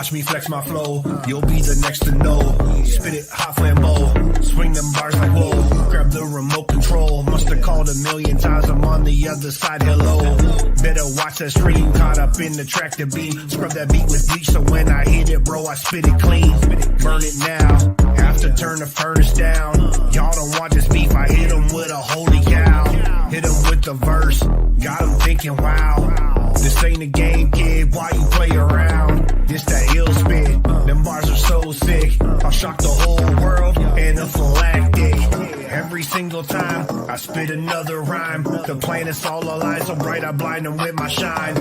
Watch me flex my flow, you'll be the next to know. Spit it hot flambeau, swing them bars like whoa. Grab the remote control, must've called a million times, I'm on the other side, hello. Better watch that stream, caught up in the track to beat. Scrub that beat with bleach, so when I hit it, bro, I spit it clean. Burn it now, have to turn the furnace down. Y'all don't want this beef, I hit them with a holy cow. Hit them with the verse, got them thinking, wow. This ain't a game, kid, why you play around? This that ill spit, them bars are so sick. I'll shock the whole world, anaphylactic. Every single time I spit another rhyme, the planets all align so bright I blind them with my shine.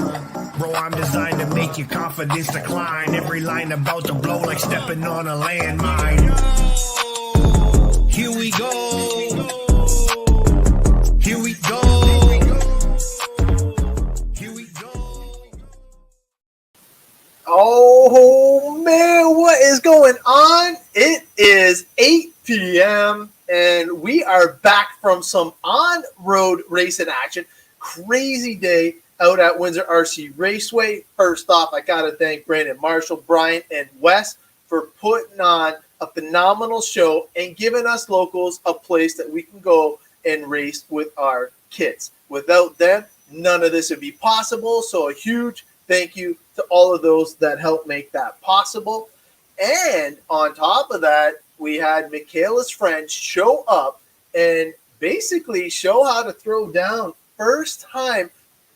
Bro, I'm designed to make your confidence decline. Every line about to blow like stepping on a landmine. Here we go. Here we go. Here we go. Oh man, what is going on? It is 8 p.m. and we are back from some on-road racing action. Crazy day out at Windsor RC Raceway. First off, I got to thank Brandon Marshall, Brian, and Wes for putting on a phenomenal show and giving us locals a place that we can go and race with our kids. Without them, none of this would be possible. So a huge thank you to all of those that helped make that possible. And on top of that, we had Michaela's friends show up and basically show how to throw down first time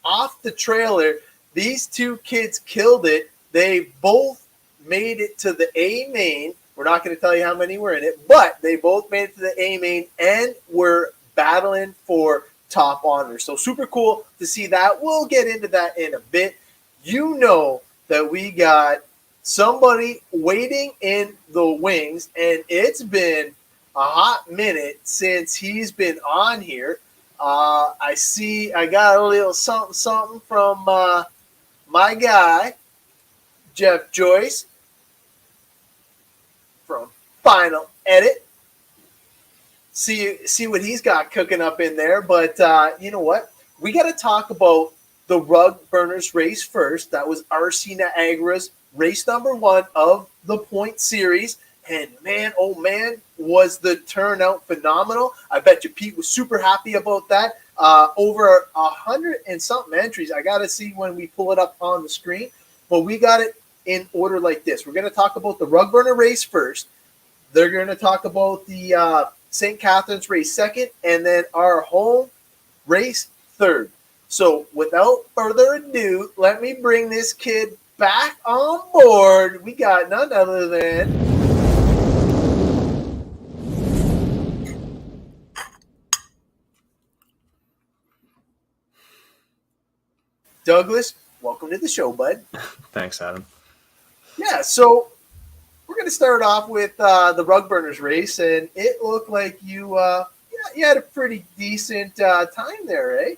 off the trailer. These two kids killed it. They both made it to the A main. We're not going to tell you how many were in it, but they both made it to the A main and were battling for top honor. So super cool to see that. We'll get into that in a bit. You know that we got somebody waiting in the wings, and it's been a hot minute since he's been on here. I got a little something from my guy, Jeff Joyce from Final Edit. See what he's got cooking up in there. But you know what? We got to talk about the Rug Burners race first. That was RC Niagara's race number 1 of the point series. And man, oh man, was the turnout phenomenal. I bet you Pete was super happy about that. Over 100 and something entries. I got to see when we pull it up on the screen. But we got it in order like this. We're going to talk about the Rug Burner race first. They're going to talk about the St. Catharines race second. And then our home race third. So without further ado, let me bring this kid back on board. We got none other than Douglas. Welcome to the show, bud. Thanks, Adam. Yeah, so we're going to start off with the Rug Burners race, and it looked like you had a pretty decent time there, eh?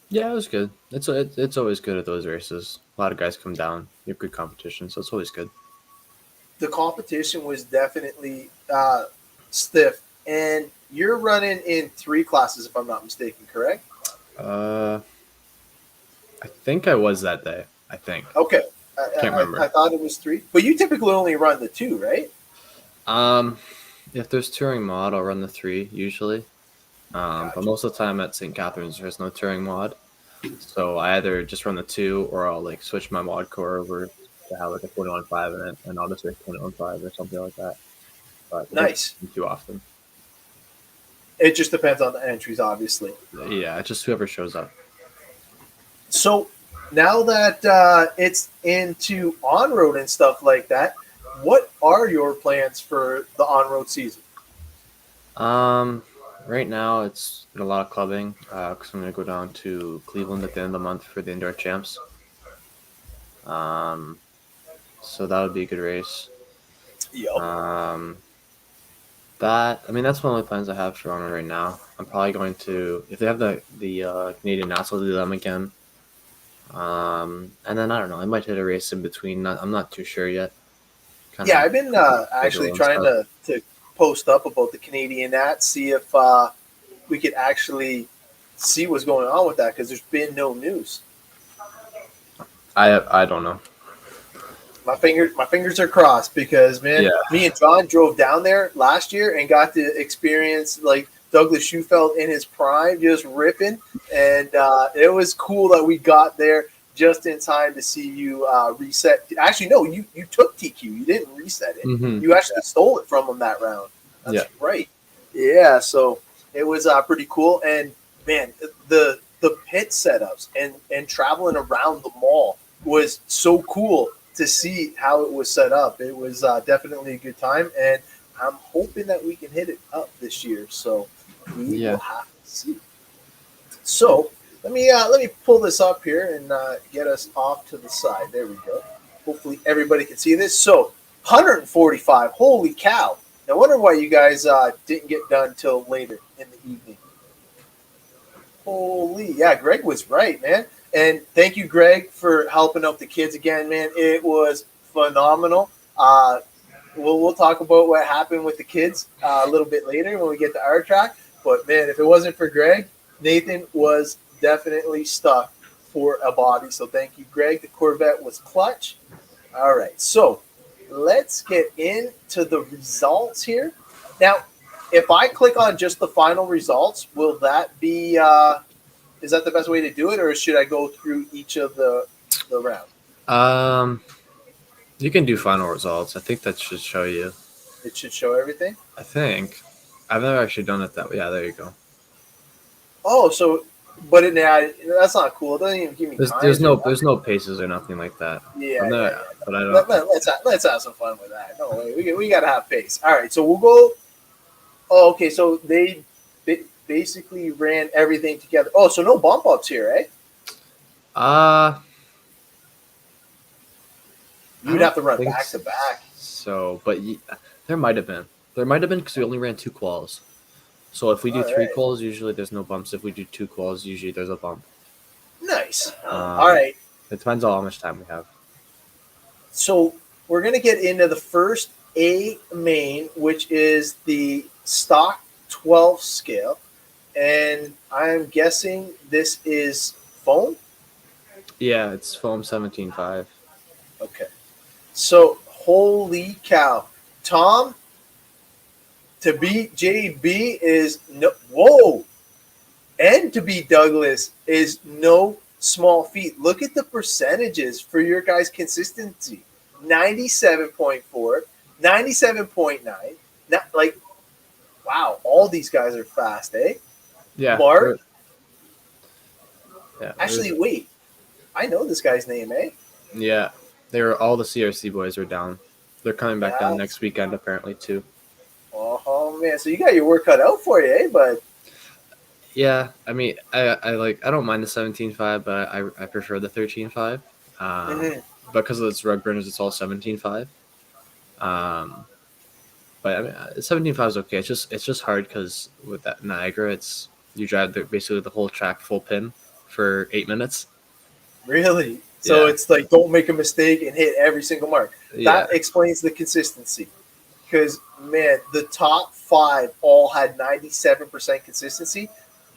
Yeah, it was good. It's always good at those races. A lot of guys come down. You have good competition, so it's always good. The competition was definitely stiff, and you're running in 3 classes, if I'm not mistaken, correct? I think I was that day. I think. Okay. Can't remember. I thought it was 3, but you typically only run the 2, right? If there's touring mod, I'll run the 3 usually. Gotcha. But most of the time at St. Catharines, there's no touring mod. So I either just run the 2 or I'll like switch my mod core over to have like a 20-on-5 in it, and I'll just race 20-on-5 or something like that. But Nice. Too often. It just depends on the entries, obviously. Yeah, it's just whoever shows up. So now that it's into on-road and stuff like that, what are your plans for the on-road season? Right now it's been a lot of clubbing because I'm going to go down to Cleveland at the end of the month for the indoor champs. So that would be a good race. Yep. That's one of the only plans I have for on right now. I'm probably going to, if they have the Canadian Nats, I'll do them again. And then I don't know, I might hit a race in between. I'm not too sure yet. Yeah, I've been actually trying to post up about the Canadian Nats, see if we could actually see what's going on with that, because there's been no news. I don't know. My fingers are crossed because, man, Yeah. me and John drove down there last year and got to experience like Douglas Shewfelt in his prime, just ripping. And it was cool that we got there just in time to see you reset. Actually, no, you took TQ. You didn't reset it. Mhm. You actually stole it from him that round. That's Yeah. right. Yeah, so it was pretty cool. And, man, the pit setups and traveling around the mall was so cool to see how it was set up. It was definitely a good time, and I'm hoping that we can hit it up this year. So we will have to see. So let me pull this up here and get us off to the side. There we go. Hopefully everybody can see this. So 145. Holy cow! I wonder why you guys didn't get done till later in the evening. Holy, yeah, Greg was right, man. And thank you, Greg, for helping out the kids again, man. It was phenomenal. We'll talk about what happened with the kids a little bit later when we get to our track. But, man, if it wasn't for Greg, Nathan was definitely stuck for a body. So thank you, Greg. The Corvette was clutch. All right, so let's get into the results here. Now, if I click on just the final results, will that be is that the best way to do it, or should I go through each of the round? You can do final results. I think that should show you. It should show everything. I think I've never actually done it that way. Yeah, there you go. Oh, so but that's not cool. It doesn't even give me. There's no paces or nothing like that. Yeah, but I don't. Let's have some fun with that. No way, we gotta have pace. All right, so we'll go. Oh, okay. So they basically ran everything together. Oh, so no bump ups here, eh? You'd have to run back to back. So, but there might have been. There might have been because we only ran 2 quals. So if we do 3 quals, usually there's no bumps. If we do 2 quals, usually there's a bump. Nice. All right. It depends on how much time we have. So we're gonna get into the first A main, which is the stock 12 scale. And I'm guessing this is foam? Yeah, it's foam 17.5. Okay. So, holy cow. Tom, to beat JB is no. Whoa. And to beat Douglas is no small feat. Look at the percentages for your guys' consistency 97.4, 97.9. Like, wow, all these guys are fast, eh? Yeah. Mark? Yeah. Actually, wait. I know this guy's name, eh? Yeah. All the CRC boys are down. They're coming back down next weekend, apparently, too. Oh, man. So you got your work cut out for you, eh, bud? Yeah. I mean, I don't mind the 17.5, but I prefer the 13.5. Because of its rug burners, it's all 17.5. But I mean, 17.5 is okay. It's just hard because with that Niagara, you drive basically the whole track full pin for 8 minutes. Really? So it's like don't make a mistake and hit every single mark. That explains the consistency. Because, man, the top 5 all had 97% consistency.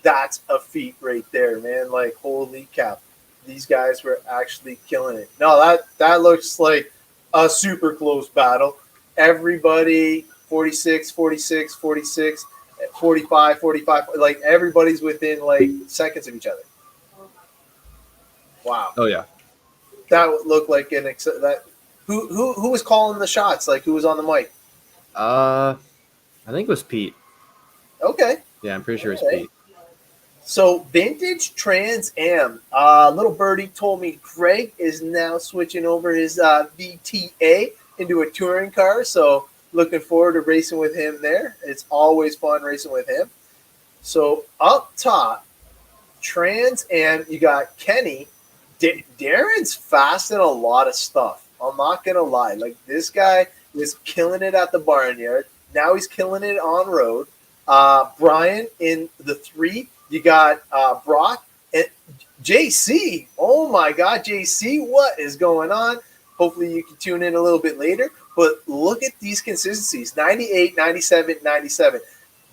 That's a feat right there, man. Like, holy cow. These guys were actually killing it. No, that looks like a super close battle. Everybody 46, 46, 46, 45, 45. Like, everybody's within, like, seconds of each other. Wow. Oh, yeah. That would look like who was calling the shots? Like, who was on the mic? I think it was Pete. Okay. Yeah, I'm pretty sure it's Pete. So, Vintage Trans Am. Little Birdie told me Greg is now switching over his VTA into a touring car. So, looking forward to racing with him there. It's always fun racing with him. So, up top, Trans Am, you got Kenny. Darren's fast in a lot of stuff. I'm not going to lie. Like, this guy was killing it at the barnyard. Now he's killing it on road. Brian in the 3. You got Brock and JC. Oh, my God, JC, what is going on? Hopefully you can tune in a little bit later. But look at these consistencies, 98, 97, 97.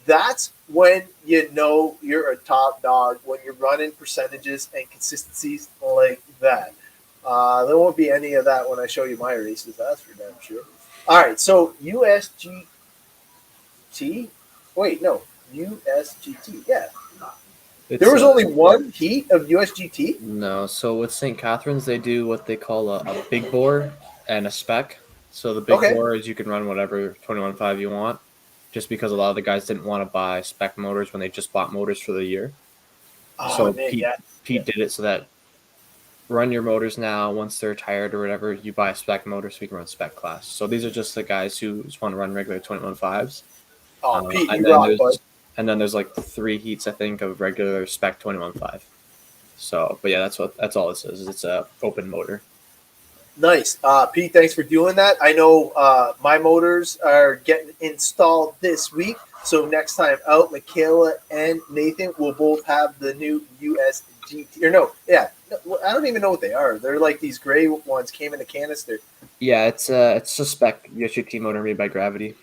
That's when you know you're a top dog, when you're running percentages and consistencies like that. There won't be any of that when I show you my races. That's for damn sure. All right, so USGT. Wait, no, USGT. Yeah, there was only one heat of USGT. No, so with St. Catharines, they do what they call a big bore and a spec. So the big bore is you can run whatever 21.5 you want, just because a lot of the guys didn't want to buy spec motors when they just bought motors for the year. So Pete did it so that run your motors now. Once they're tired or whatever, you buy a spec motor so we can run spec class. So these are just the guys who just want to run regular 21.5s. Oh, Pete, you rock, bud. And then there's like 3 heats, I think, of regular spec 21.5. So, but yeah, that's all it says. It's a open motor. Nice, Pete. Thanks for doing that. I know my motors are getting installed this week, so next time out, Michaela and Nathan will both have the new USGT. I don't even know what they are. They're like these gray ones, came in a canister. Yeah, it's a spec USGT motor made by Gravity.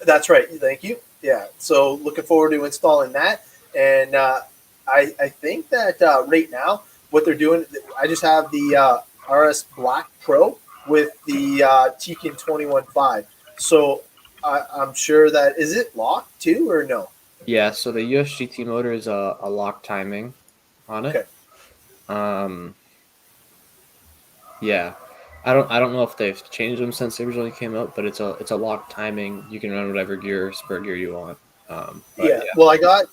That's right. Thank you. Yeah. So looking forward to installing that. And I think that right now what they're doing, I just have the RS Black Pro with the Tekin 21.5. So I'm sure that, is it locked too or no? Yeah. So the USGT motor is a lock timing on it. Okay. Yeah. I don't know if they've changed them since they originally came out, but it's a lock timing. You can run whatever spur gear you want. Well, I got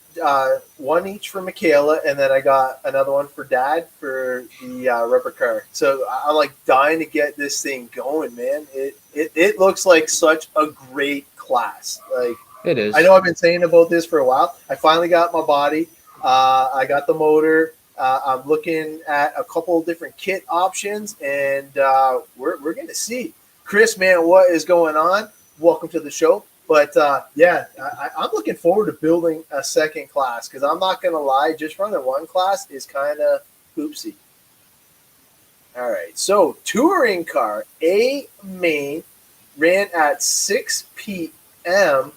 one each for Michaela, and then I got another one for Dad for the rubber car. So I'm like dying to get this thing going, man. It looks like such a great class. Like it is. I know I've been saying about this for a while. I finally got my body. I got the motor. I'm looking at a couple of different kit options, and we're going to see. Chris, man, what is going on? Welcome to the show. But, I'm looking forward to building a second class because I'm not going to lie, just running one class is kind of poopsy. All right, so touring car, A main, ran at 6 p.m.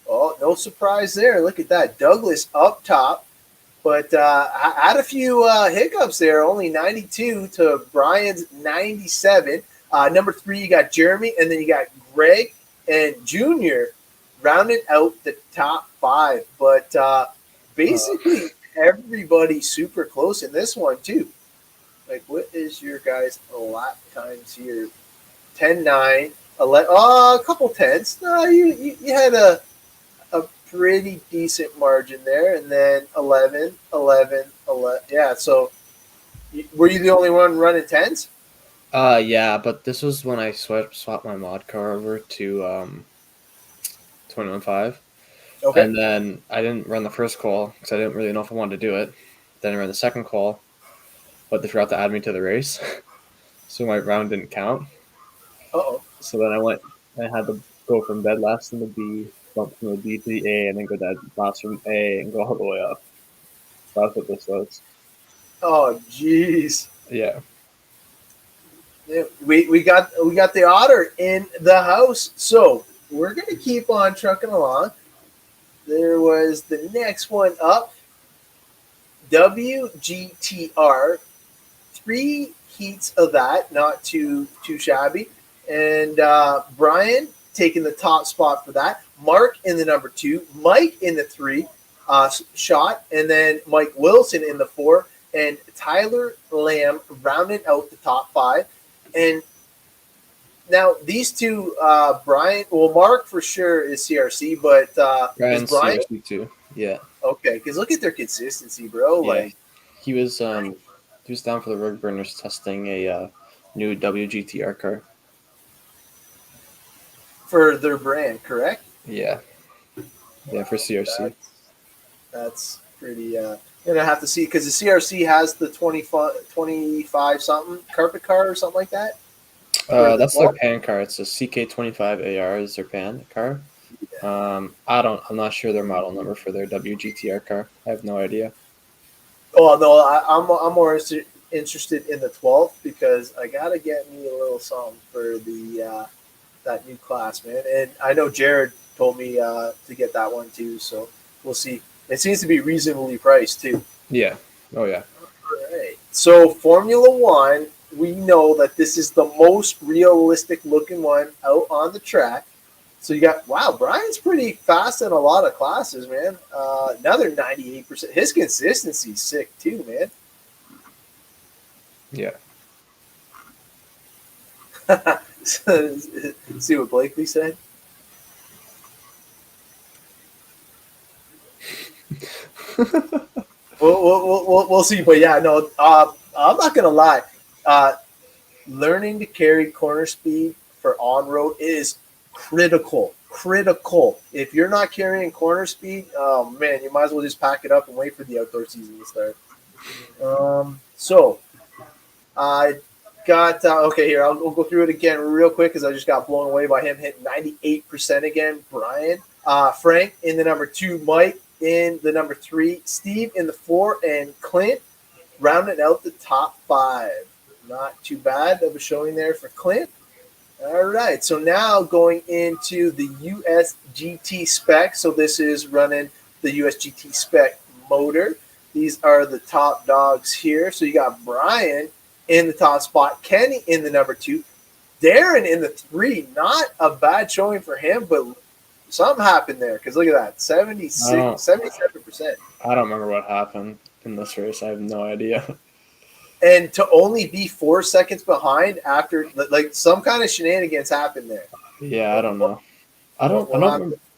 Oh, no surprise there. Look at that. Douglas up top. But I had a few hiccups there, only 92 to Brian's 97. Number 3, you got Jeremy, and then you got Greg and Junior rounding out the top 5. But basically everybody super close in this one, too. Like, what is your guys' lap times here? 10-9, 11. Oh, a couple 10s. No, you had a pretty decent margin there, and then 11. Yeah, so were you the only one running 10s? Yeah, but this was when I swapped my mod car over to 21.5. Okay. And then I didn't run the first call because I didn't really know if I wanted to do it. Then I ran the second call, but they forgot to add me to the race, so my round didn't count. Uh-oh. So then I had to go from dead last in the B, bump from the B to the A, and then go dead last from A and go all the way up. So that's what this was. Oh, jeez. Yeah. Yeah, we got the otter in the house, so we're gonna keep on trucking along. There was the next one up, WGTR, 3 heats of that, not too shabby, and Brian taking the top spot for that. Mark in the number 2, Mike in the 3 shot, and then Mike Wilson in the 4, and Tyler Lamb rounding out the top 5. And now these two, Brian, well, Mark for sure is CRC, but Brian's Brian CRC too. Yeah. Okay, because look at their consistency, bro. Yeah. Like he was down for the Road Burners testing a new WGTR car for their brand, correct? Yeah. Yeah, for CRC. That's pretty. You're gonna have to see because the CRC has the 25 something carpet car or something like that. That's their pan car. It's a CK25 AR is their pan car. Yeah. I'm not sure their model number for their WGTR car. I have no idea. Oh no, I'm more interested in the 12th because I gotta get me a little something for the that new class, man. And I know Jared told me to get that one too, so we'll see. It seems to be reasonably priced too. Yeah. Oh yeah. All right. So Formula One, we know that this is the most realistic looking one out on the track. So you got, wow, Brian's pretty fast in a lot of classes, man. Another 98%. His consistency's sick too, man. Yeah. See what Blakely said? We'll see. But yeah, no, I'm not going to lie. Learning to carry corner speed for on-road is critical. Critical. If you're not carrying corner speed, oh, man, you might as well just pack it up and wait for the outdoor season to start. So I got okay here. I'll go through it again real quick because I just got blown away by him hitting 98% again. Brian, Frank in the number 2, Mike in the number 3, Steve in the 4, and Clint rounding out the top 5. Not too bad of a showing there for Clint. All right, so now going into the USGT spec. So this is running the USGT spec motor. These are the top dogs here. So you got Brian in the top spot, Kenny in the number 2, Darren in the 3. Not a bad showing for him, but something happened there because look at that, 77%. I don't remember what happened in this race. I have no idea. And to only be 4 seconds behind after, like, some kind of shenanigans happened there. Yeah, I don't know. I don't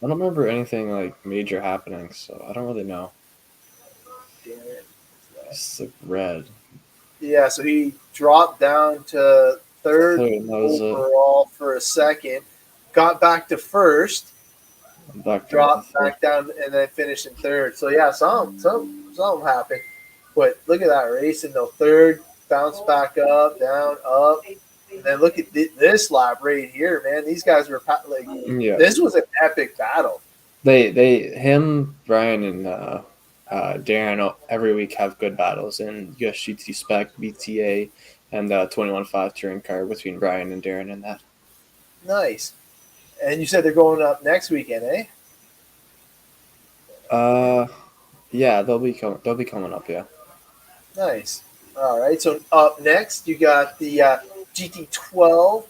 remember anything like major happening, so I don't really know. Damn it. It's like red. Yeah, so he dropped down to third overall for a second, got back to first, dropped back down, and then finished in third. So yeah, something happened. But look at that racing though. Third, bounce back up, down, up. And then look at this lap right here, man. These guys were like, This was an epic battle. Him, Brian, and Darren every week have good battles in USGT spec, BTA, and the 21.5 touring car between Brian and Darren in that. Nice. And you said they're going up next weekend, eh? Yeah, they'll be coming up, yeah. Nice. All right. So up next, you got the GT12A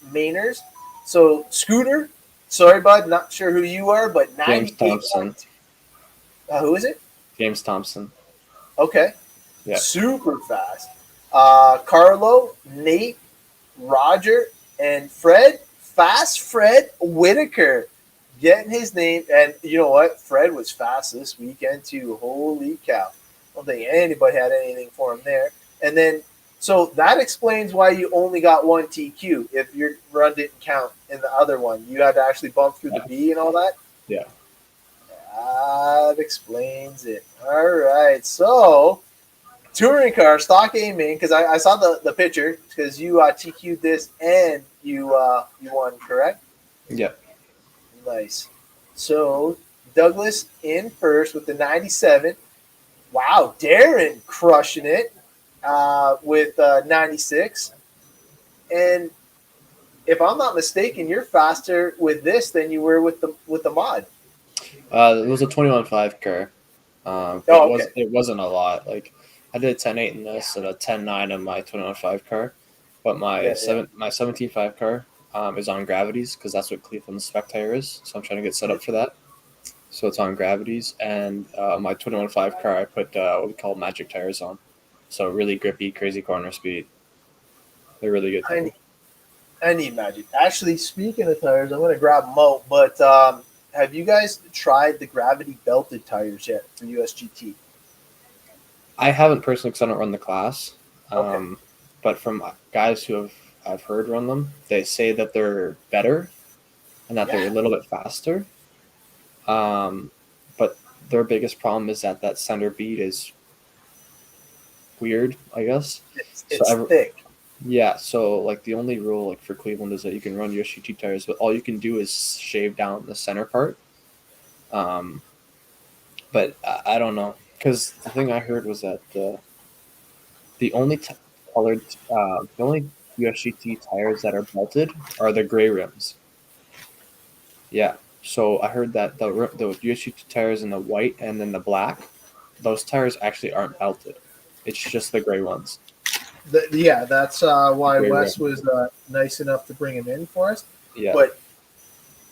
Mainers. So Scooter, sorry, bud, not sure who you are, but James Thompson. Who is it? James Thompson. Okay. Yeah. Super fast. Carlo, Nate, Roger, and Fred. Fast Fred Whitaker getting his name. And you know what? Fred was fast this weekend too. Holy cow. I don't think anybody had anything for him there. And then, so that explains why you only got 1 TQ. If your run didn't count in the other one, you had to actually bump through the B and all that. Yeah. That explains it. All right. So, touring car, stock A main, because I saw the picture, because you TQ'd this and you won, correct? Yep. Nice. So, Douglas in first with the 97. Wow, Darren crushing it with 96. And if I'm not mistaken, you're faster with this than you were with the mod. It was a 21.5 car. It wasn't a lot. Like I did a 10.8 in this and a 10.9 in my 21.5 car, but my 17.5 car is on gravities because that's what Cleveland's spec tire is. So I'm trying to get set up for that. So it's on gravities, and my 21.5 car I put what we call magic tires on. So really grippy, crazy corner speed. They're really good. I need magic. Actually, speaking of tires, I'm going to grab them out. But have you guys tried the gravity belted tires yet for USGT? I haven't personally because I don't run the class. Okay. But from guys who I've heard run them, they say that they're better and that they're a little bit faster. But their biggest problem is that center bead is weird, I guess. It's thick. Yeah, so like the only rule like for Cleveland is that you can run USGT tires, but all you can do is shave down the center part. But I don't know, because the thing I heard was that the only the only USGT tires that are belted are the gray rims. Yeah. So I heard that the USGT tires in the white and then the black, those tires actually aren't belted. It's just the gray ones. Yeah, that's why Gray Wes rims. was nice enough to bring him in for us. Yeah, But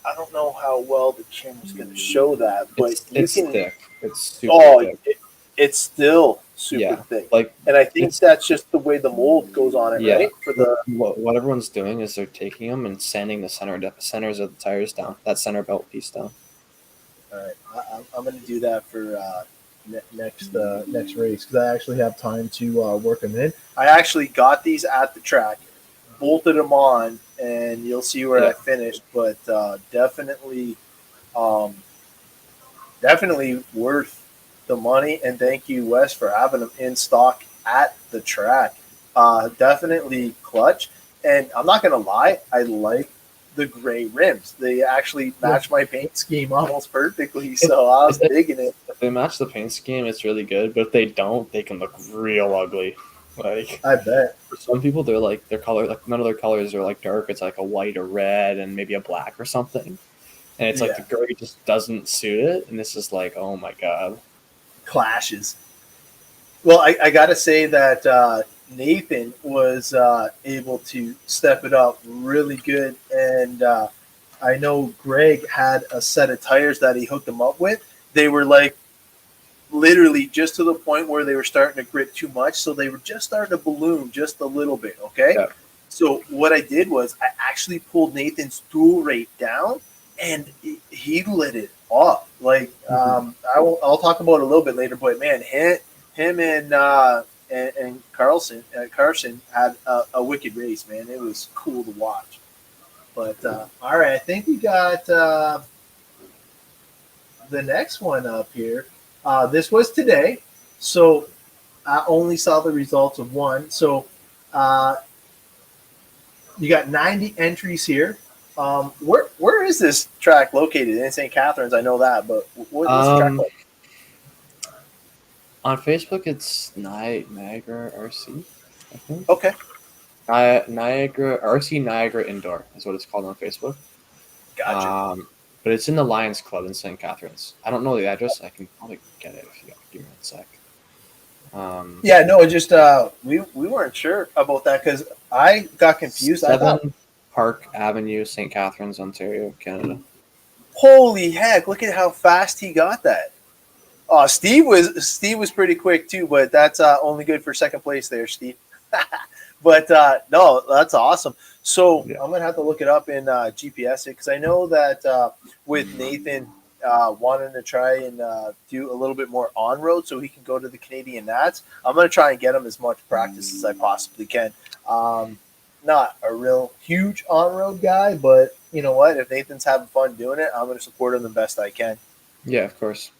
I don't know how well the camera's going to show that, but you it's can. thick. It's super Oh, thick. it's still super Yeah, thick, like and I think it's that's just the way the mold goes on it, yeah. right? For the What everyone's doing is they're taking them and sanding the centers of the tires down. That center belt piece down. all right, I'm going to do that for next race because I actually have time to work them in. I actually got these at the track, bolted them on, and you'll see where Yeah. I finished. But um, definitely worth the money. And thank you, Wes, for having them in stock at the track. Definitely clutch. And I'm not going to lie, I like the gray rims. They actually match my paint scheme almost perfectly. So I was digging it. If they match the paint scheme, it's really good. But if they don't, they can look real ugly. Like I bet. for some people, their color, like none of their colors are like dark. It's like a white or red and maybe a black or something. And it's like the gray just doesn't suit it. And this is like, oh my god. Clashes. Well, I got to say that Nathan was able to step it up really good. And I know Greg had a set of tires that he hooked them up with. They were like literally just to the point where they were starting to grip too much. So they were just starting to balloon just a little bit. Okay. Yeah. So what I did was I actually pulled Nathan's dual rate down and he lit it up. Like I'll talk about it a little bit later, but man, him and Carson had a wicked race, man. It was cool to watch. But all right, I think we got the next one up here. This was today, so I only saw the results of one. So you got 90 entries here. Where is this track located? In St. Catharines, I know that, but what's the track like? On Facebook, it's Niagara RC, I think. Okay. Niagara RC Niagara Indoor is what it's called on Facebook. Gotcha. But it's in the Lions Club in St. Catharines. I don't know the address. I can probably get it if you give me 1 sec. Yeah, no, just we weren't sure about that because I got confused. 7 Park Avenue, St. Catharines, Ontario, Canada. Holy heck! Look at how fast he got that. Oh, Steve was pretty quick too, but that's only good for second place there, Steve. But no, that's awesome. So Yeah. I'm gonna have to look it up in GPS it because I know that with Nathan wanting to try and do a little bit more on road so he can go to the Canadian Nats. I'm gonna try and get him as much practice as I possibly can. Not a real huge on road guy, but you know what? If Nathan's having fun doing it, I'm gonna support him the best I can. Yeah, of course.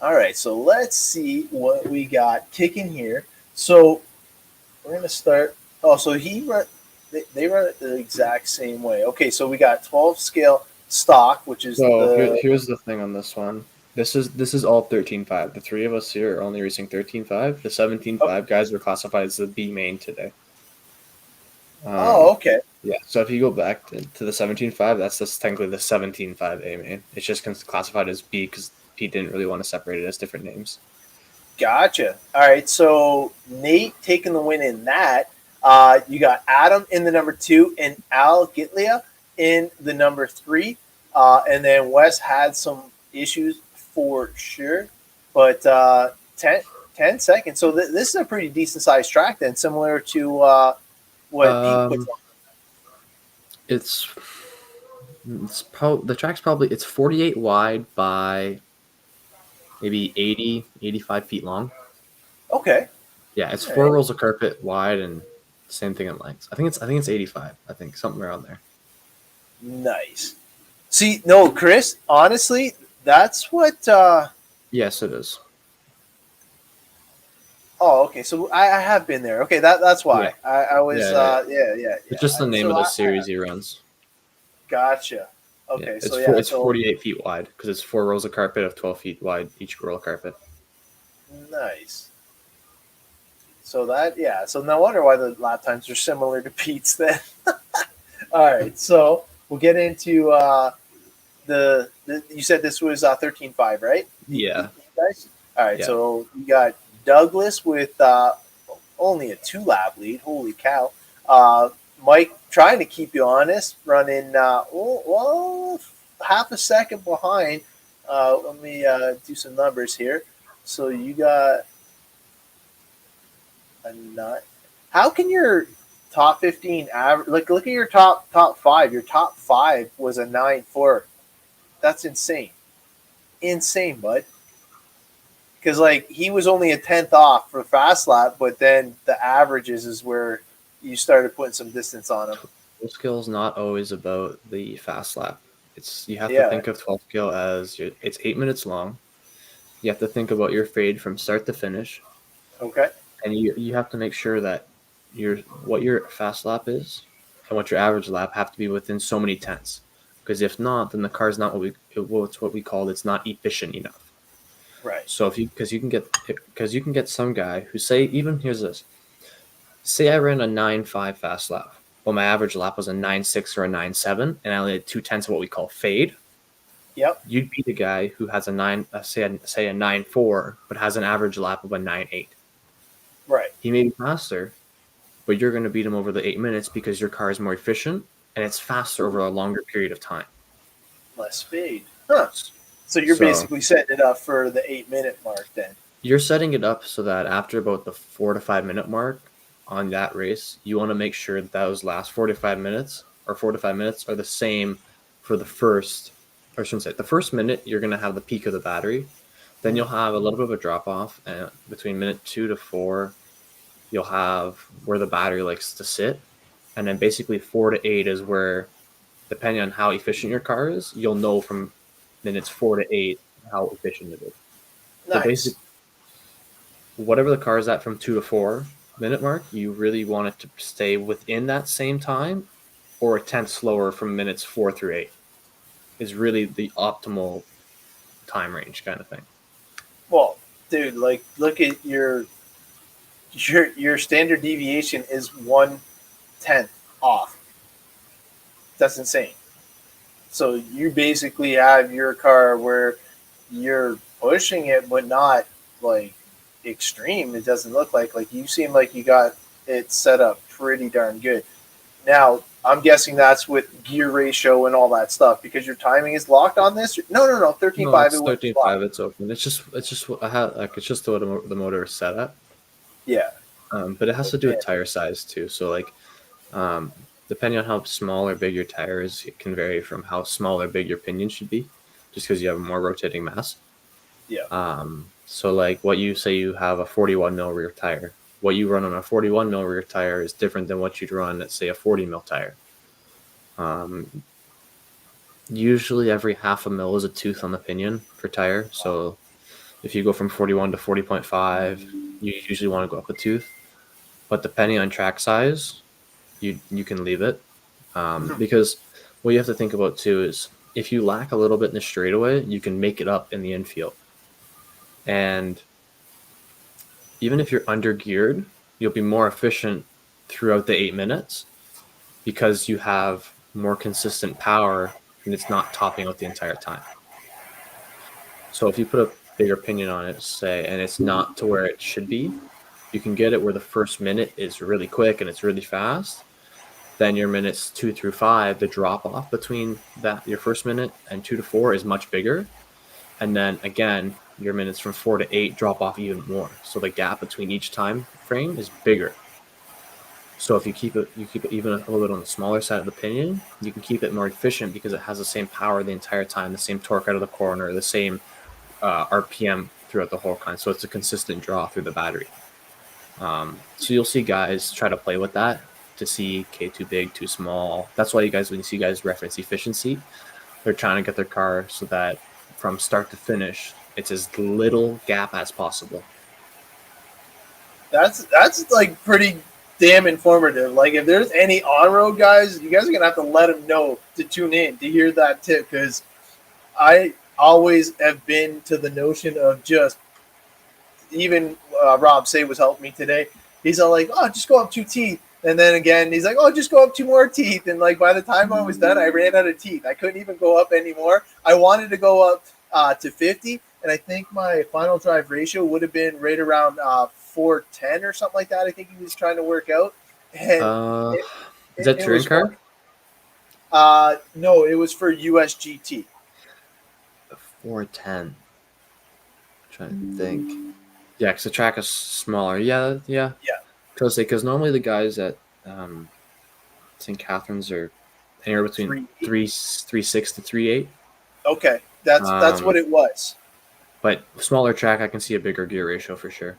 All right, so let's see what we got kicking here. So we're going to start. Oh, so they run it the exact same way. Okay, so we got 12 scale stock, which is here's the thing on this one. This is all 13.5. The three of us here are only racing 13.5. The 17.5 guys were classified as the B main today. Okay. Yeah, so if you go back to the 17.5, that's technically the 17.5 A main. It's just classified as B because Pete didn't really want to separate it as different names. Gotcha. All right, so Nate taking the win in that. You got Adam in the number 2 and Al Gitlia in the number 3. And then Wes had some issues for sure, but 10 seconds. So this is a pretty decent sized track then, similar to what Pete puts on. The track's probably 48 wide by maybe 80, 85 feet long. Okay. Yeah, it's 4 rolls of carpet wide and same thing in length. I think it's 85. I think something around there. Nice. See, no, Chris, honestly, that's what Yes, it is. Oh, okay. So I have been there. Okay, that's why. Yeah. I was yeah. It's just the name of the series he runs. Gotcha. Okay, yeah, it's 48 feet wide because it's 4 rows of carpet of 12 feet wide each row of carpet. Nice. So so no wonder why the lap times are similar to Pete's then. All right, so we'll get into you said this was 13.5, right? Yeah. You guys? All right, so you got Douglas with only a 2-lap lead. Holy cow. Mike trying to keep you honest, running half a second behind. Let me do some numbers here. So you got a nut. How can your top 15 average? Like, look at your top 5. Your top 5 was a 9.4. That's insane. Insane, bud. Because, like, he was only a 10th off for fast lap, but then the averages is where you started putting some distance on him. 12 skill is not always about the fast lap. You have to think of 12 skill as it's 8 minutes long. You have to think about your fade from start to finish. Okay. And you have to make sure that what your fast lap is and what your average lap have to be within so many tenths. Because if not, then the car is not it's what we call it's not efficient enough. Right. So because you can get some guy who here's this. Say I ran a 9.5 fast lap. Well, my average lap was a 9.6 or a 9.7, and I only had 0.2 of what we call fade. Yep. You'd be the guy who has a 9.4, but has an average lap of a 9.8. Right. He may be faster, but you're going to beat him over the 8 minutes because your car is more efficient and it's faster over a longer period of time. Less speed. Huh. So you're basically setting it up for the 8-minute mark then. You're setting it up so that after about the 4 to 5 minute mark on that race, you want to make sure that those last 4 to 5 minutes are the same for the first, or I shouldn't say, the first minute, you're going to have the peak of the battery. Then you'll have a little bit of a drop off, and between minute 2 to 4, you'll have where the battery likes to sit. And then basically 4 to 8 is where, depending on how efficient your car is, you'll know from minutes 4 to 8 how efficient it is. Nice. So basically, whatever the car is at from 2 to 4 minute mark, you really want it to stay within that same time, or a tenth slower from minutes 4 through 8 is really the optimal time range kind of thing. Well, dude, like, look at your standard deviation is 1/10 off. That's insane. So you basically have your car where you're pushing it, but not like extreme. It doesn't look like you seem like you got it set up pretty darn good. Now, I'm guessing that's with gear ratio and all that stuff because your timing is locked on this. No, 13.5. No, it's 13.5. It's open. It's just what I have. Like, it's just what the motor is set at. Yeah. But it has to do with tire size too. So like, depending on how small or big your tire is, it can vary from how small or big your pinion should be, just because you have more rotating mass. Yeah. So like, what you say you have a 41 mil rear tire. What you run on a 41 mil rear tire is different than what you'd run at, say, a 40 mil tire. Usually every half a mil is a tooth on the pinion for tire. So if you go from 41 to 40.5, you usually want to go up a tooth. But depending on track size, you can leave it. Because what you have to think about too is if you lack a little bit in the straightaway, you can make it up in the infield. And even if you're under geared, you'll be more efficient throughout the 8 minutes because you have more consistent power and it's not topping out the entire time. So if you put a bigger pinion on it, say, and it's not to where it should be, you can get it where the first minute is really quick and it's really fast. Then your minutes 2 through 5, the drop off between your first minute and 2 to 4 is much bigger. And then again, your minutes from 4 to 8 drop off even more. So the gap between each time frame is bigger. So if you keep it even a little bit on the smaller side of the pinion, you can keep it more efficient because it has the same power the entire time, the same torque out of the corner, the same RPM throughout the whole kind. So it's a consistent draw through the battery. So you'll see guys try to play with that to see, okay, too big, too small. That's why when you see guys reference efficiency, they're trying to get their car so that from start to finish, it's as little gap as possible. That's like pretty damn informative. Like, if there's any on-road guys, you guys are gonna have to let them know to tune in to hear that tip, because I always have been to the notion of just, even Rob Say was helping me today. He's all like, "Oh, just go up 2 teeth," and then again he's like, "Oh, just go up 2 more teeth." And like by the time I was done, I ran out of teeth. I couldn't even go up anymore. I wanted to go up to 50, and I think my final drive ratio would have been right around 410 or something like that. I think he was trying to work out, and Uh, it, is it, that it touring was car? fun. No, it was for USGT. 410. Trying to think. Yeah, because the track is smaller. Yeah, yeah. Yeah, Because normally the guys at St. Catharines are anywhere between 3. 3.6 to 3.8. Okay, that's what Um, it was. but smaller track, I can see a bigger gear ratio for sure.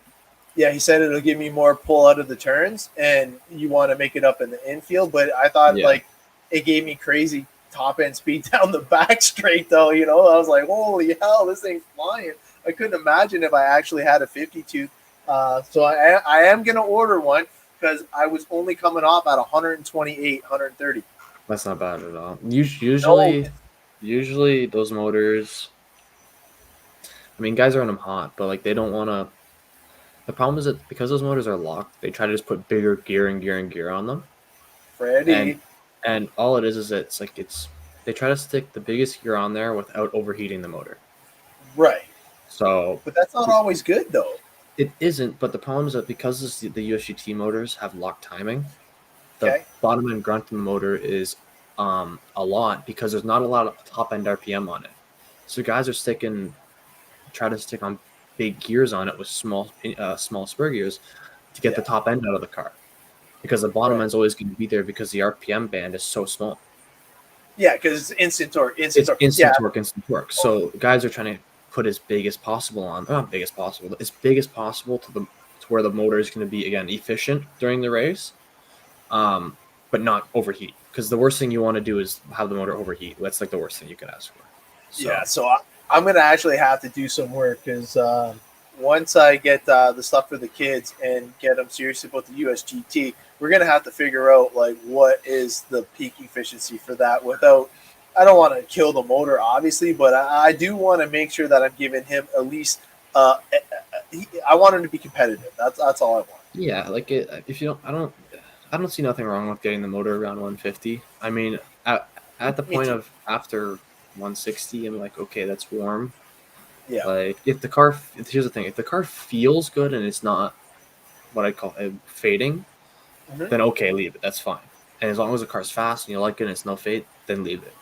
Yeah, he said it'll give me more pull out of the turns, and you want to make it up in the infield. But I thought Yeah. like it gave me crazy top end speed down the back straight, though. You know, I was like, holy hell, this thing's flying. I couldn't imagine if I actually had a 52. So I am gonna order one because I was only coming off at 128, 130. That's not bad at all. No, Usually those motors. I mean, guys are on them hot, but like they don't want to. The problem is that because those motors are locked, they try to just put bigger gear and gear and gear on them, and Freddie. all it is that it's they try to stick the biggest gear on there without overheating the motor. Right, So but that's not always good though. it isn't, but the problem is that because the USGT motors have locked timing, the Okay. bottom end grunt in the motor is a lot because there's not a lot of top end RPM on it. So guys are try to stick on big gears on it with small spur gears to get the Yeah. top end out of the car because the bottom Right. end's always going to be there because the RPM band is so small. Yeah, because instant torque, instant It's torque. instant Yeah. torque, instant torque. So guys are trying to put as big as possible on, not big as possible, but as big as possible to where the motor is going to be again efficient during the race, but not overheat. Because the worst thing you want to do is have the motor overheat. That's like the worst thing you could ask for. So, Yeah, so I'm gonna actually have to do some work because once I get the stuff for the kids and get them serious about the USGT, we're gonna have to figure out like what is the peak efficiency for that. Without, I don't want to kill the motor, obviously, but I do want to make sure that I'm giving him at least. I want him to be competitive. That's all I want. yeah, like if you don't, I don't see nothing wrong with getting the motor around 150. I mean, at the Me point too. of after 160, I'm like, okay, that's warm. Yeah. Like here's the thing, if the car feels good and it's not what I call fading, Mhm. then okay, leave it. That's fine. And as long as the car's fast and you like it and it's no fade, then leave it.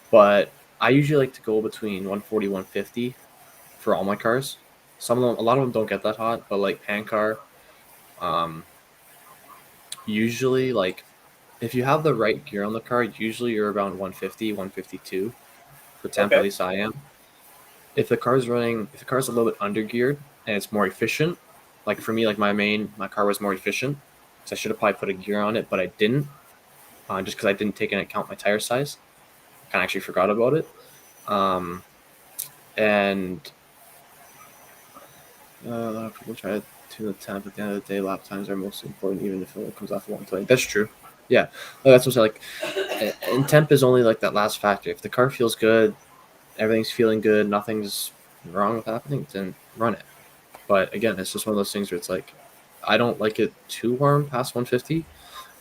But I usually like to go between 140, 150 for all my cars. Some of them, a lot of them don't get that hot, but like pan car, um, usually like if you have the right gear on the car, usually you're around 150, 152 for temp. At Okay. least I am. If the car's a little bit under geared and it's more efficient, like for me, like my car was more efficient, so I should have probably put a gear on it, but I didn't, just because I didn't take into account my tire size. I kind of actually forgot about it, and people try to tune the temp. At the end of the day, lap times are most important, even if it comes off 120. That's true. Yeah, that's what I'm saying. Like, and temp is only like that last factor. If the car feels good, everything's feeling good, nothing's wrong with happening, then run it. But again, it's just one of those things where it's like I don't like it too warm past 150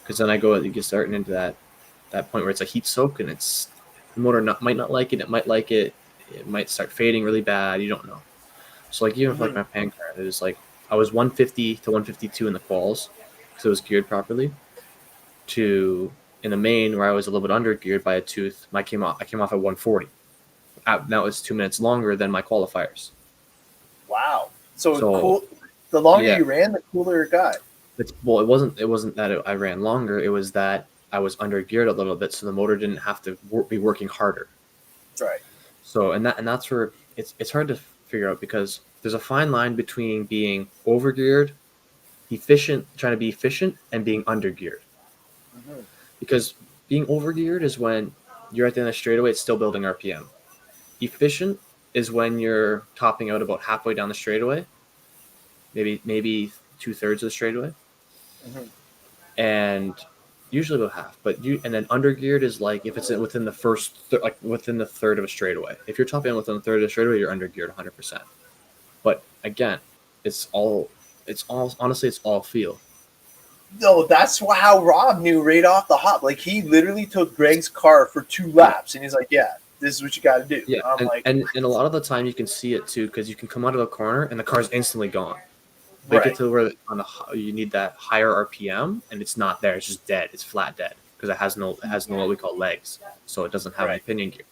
because then you get starting into that point where it's a heat soak and it's the motor might not like it. It might like it. It might start fading really bad. You don't know. So like even for like Mhm. my pan car, it was like I was 150 to 152 in the quals because it was geared properly. To in the main where I was a little bit under geared by a tooth, I came off at 140. Now it's 2 minutes longer than my qualifiers. Wow. So So cool. The longer yeah, you ran, the cooler it got. it wasn't that I ran longer. It was that I was under geared a little bit, so the motor didn't have to be working harder. Right. So and that's where it's hard to figure out because there's a fine line between being over geared, trying to be efficient, and being under geared. Mhm. Because being over geared is when you're at the end of the straightaway, it's still building RPM. Efficient is when you're topping out about halfway down the straightaway, maybe 2/3 of the straightaway, Mhm. and usually about half. And then undergeared is like if it's within the within the third of a straightaway. If you're topping out within the third of the straightaway, you're undergeared 100%. But again, honestly, it's all feel. No, that's how Rob knew right off the hop. Like he literally took Greg's car for 2 Yeah, laps, and he's like, "Yeah." this is what you got to do. Yeah, I'm like, and a lot of the time you can see it too because you can come out of a corner and the car's instantly gone. But right, get to where you need that higher RPM and it's not there. It's just dead. It's flat dead because it has no what we call legs, so it doesn't have any right, pinion gear.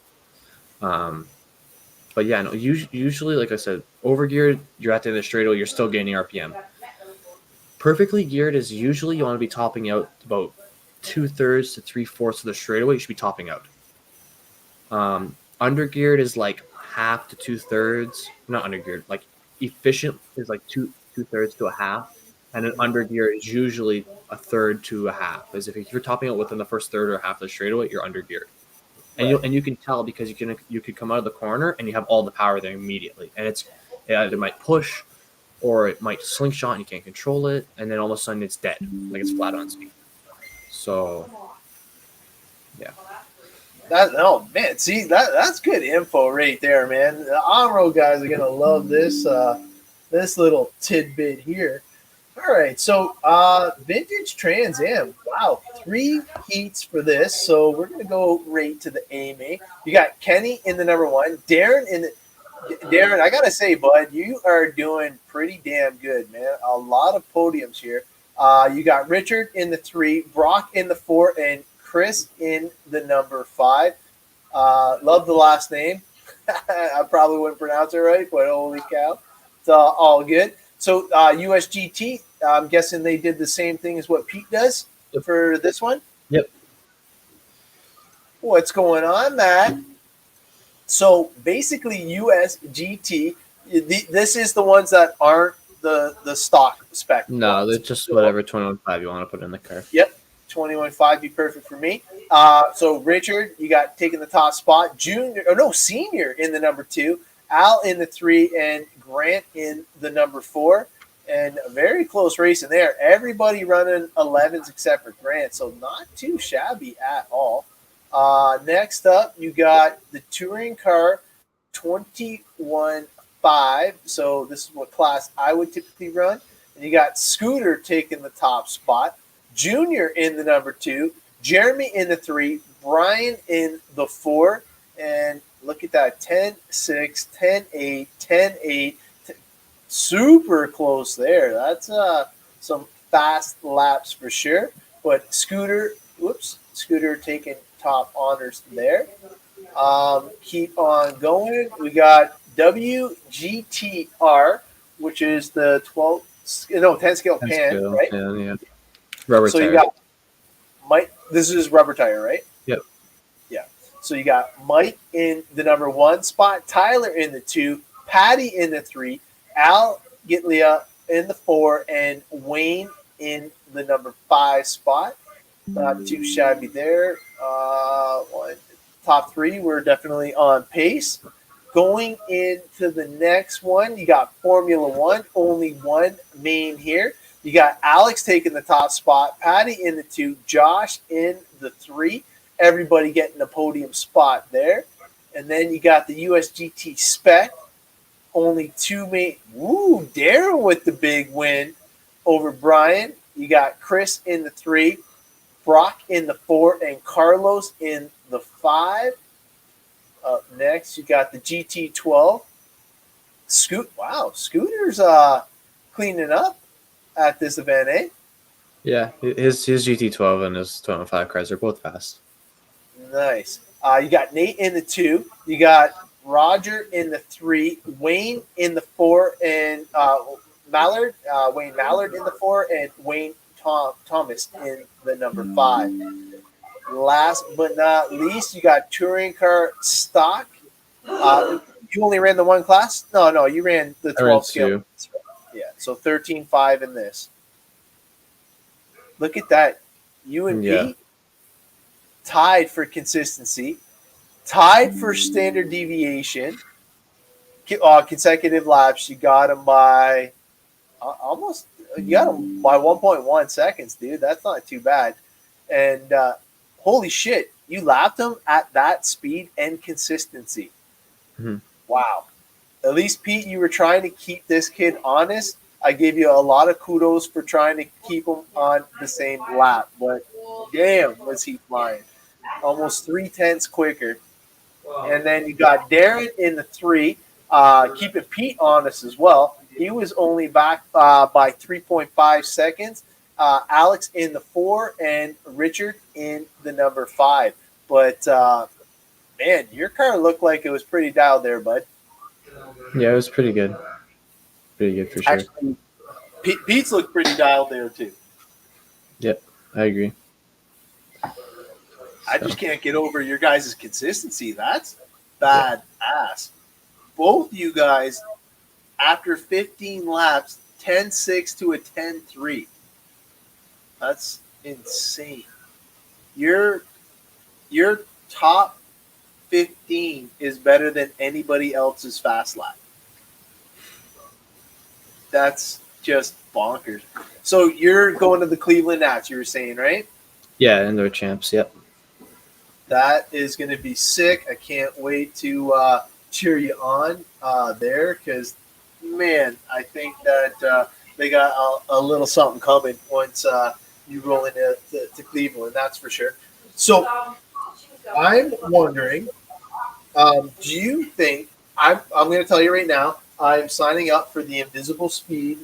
But yeah, no. Usually, like I said, overgeared, you're at the end of the straightaway, you're still gaining RPM. Perfectly geared is usually you want to be topping out about 2/3 to 3/4 of the straightaway. You should be topping out. Undergeared is like half to 2/3. Not undergeared. Like efficient is like 2/3 to a half, and an undergear is usually 1/3 to a half. As if you're topping out within the first third or half of the straightaway, you're undergeared. And right. you can tell because you could come out of the corner and you have all the power there immediately, and it either might push or it might slingshot and you can't control it, and then all of a sudden it's dead, like it's flat on speed. So yeah, Oh man, see that's good info right there, man. The on-road guys are gonna love this this little tidbit here. All right, so vintage Trans Am. Wow, 3 heats for this. So we're gonna go right to the AMA. You got Kenny in the number 1, Darren. I gotta say, bud, you are doing pretty damn good, man. A lot of podiums here. You got Richard in the 3, Brock in the 4, and Chris in the number 5. Love the last name. I probably wouldn't pronounce it right, but holy cow, it's all good. So USGT, I'm guessing they did the same thing as what Pete does for this one. yep. What's going on, Matt? So basically, USGT. This is the ones that aren't the stock spec. No, ones. they're just whatever 21.5 you want to put in the car. Yep, 21.5 be perfect for me. So Richard, you got taking the top spot. Senior in the number 2. Al in the 3, and Grant in the number 4. And a very close race in there. Everybody running 11s except for Grant, so not too shabby at all. Next up, you got the touring car 21.5. So this is what class I would typically run. And you got Scooter taking the top spot. Junior in the number 2. Jeremy in the 3. Brian in the 4. And look at that, 10-6, 10-8, 10-8. Super close there. That's some fast laps for sure. But Scooter taking top honors there. Keep on going. We got WGTR, which is the 10 scale pan, right? Yeah. Rubber so tire. You got Mike. This is rubber tire, right? Yep. Yeah. So you got Mike in the number 1 spot, Tyler in the 2, Patty in the 3, Al Gitlia in the 4, and Wayne in the number 5 spot. Not too shabby there. Top 3, we're definitely on pace. Going into the next one, you got Formula 1, only one main here. You got Alex taking the top spot, Patty in the 2, Josh in the 3. Everybody getting a podium spot there. And then you got the USGT spec. Only 2 main. Woo, Darren with the big win over Brian. You got Chris in the 3, Brock in the 4, and Carlos in the 5. Up next, you got the GT12. Scooter's cleaning up at this event, eh? Yeah, his GT12 and his 25 cars are both fast. Nice. You got Nate in the 2. You got Roger in the 3. Wayne in the 4, and Mallard. Wayne Mallard in the 4, and Wayne Thomas in the number 5. Last but not least, you got touring car stock. You only ran the 1 class? No, you ran the 12 scale. Yeah, so 13.5 in this. Look at that. You and Pete tied for consistency, tied for standard deviation, consecutive laps. You got them by almost. You got them by 1.1 seconds, dude. That's not too bad. And holy shit, you lapped them at that speed and consistency. Mm-hmm. Wow. At least, Pete, you were trying to keep this kid honest. I gave you a lot of kudos for trying to keep him on the same lap. But damn, was he flying. Almost 0.3 quicker. And then you got Darren in the 3, keeping Pete honest as well. He was only back by 3.5 seconds. Alex in the 4 and Richard in the number 5. But, man, your car looked like it was pretty dialed there, bud. Yeah, it was pretty good. Pretty good for sure. Actually, Pete's looked pretty dialed there, too. Yep, I agree. I just can't get over your guys' consistency. That's badass. Both you guys, after 15 laps, 10-6 to a 10-3. That's insane. Your top 15 is better than anybody else's fast lap. That's just bonkers. So you're going to the Cleveland Nats, you were saying, right? Yeah, indoor champs. Yep. That is going to be sick. I can't wait to cheer you on there because, man, I think that they got a little something coming once you roll into Cleveland, that's for sure. So I'm wondering, do you think – I'm going to tell you right now, I'm signing up for the Invisible Speed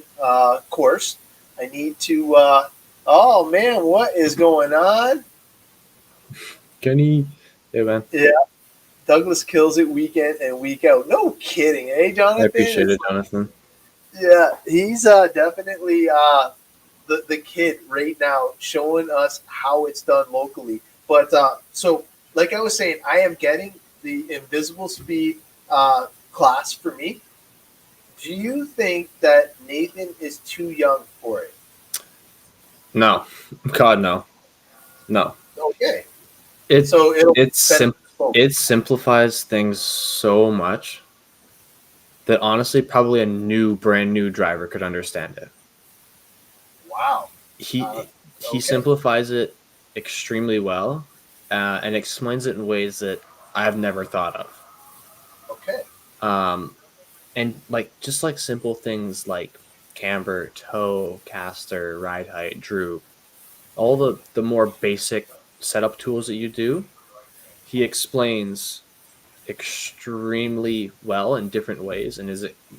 course. I need to oh, man, what is going on? Kenny. Yeah, man. Yeah. Douglas kills it week in and week out. No kidding, eh, Jonathan? I appreciate it, Jonathan. Yeah, he's definitely the kid right now showing us how it's done locally. But so, like I was saying, I am getting the Invisible Speed class for me. Do you think that Nathan is too young for it? No. God, no. No. Okay. It simplifies things so much that honestly probably a brand new driver could understand it. Wow. He simplifies it extremely well and explains it in ways that I've never thought of. Okay. And just simple things like camber, toe, caster, ride height, droop, all the more basic setup tools that you do, he explains extremely well in different ways, and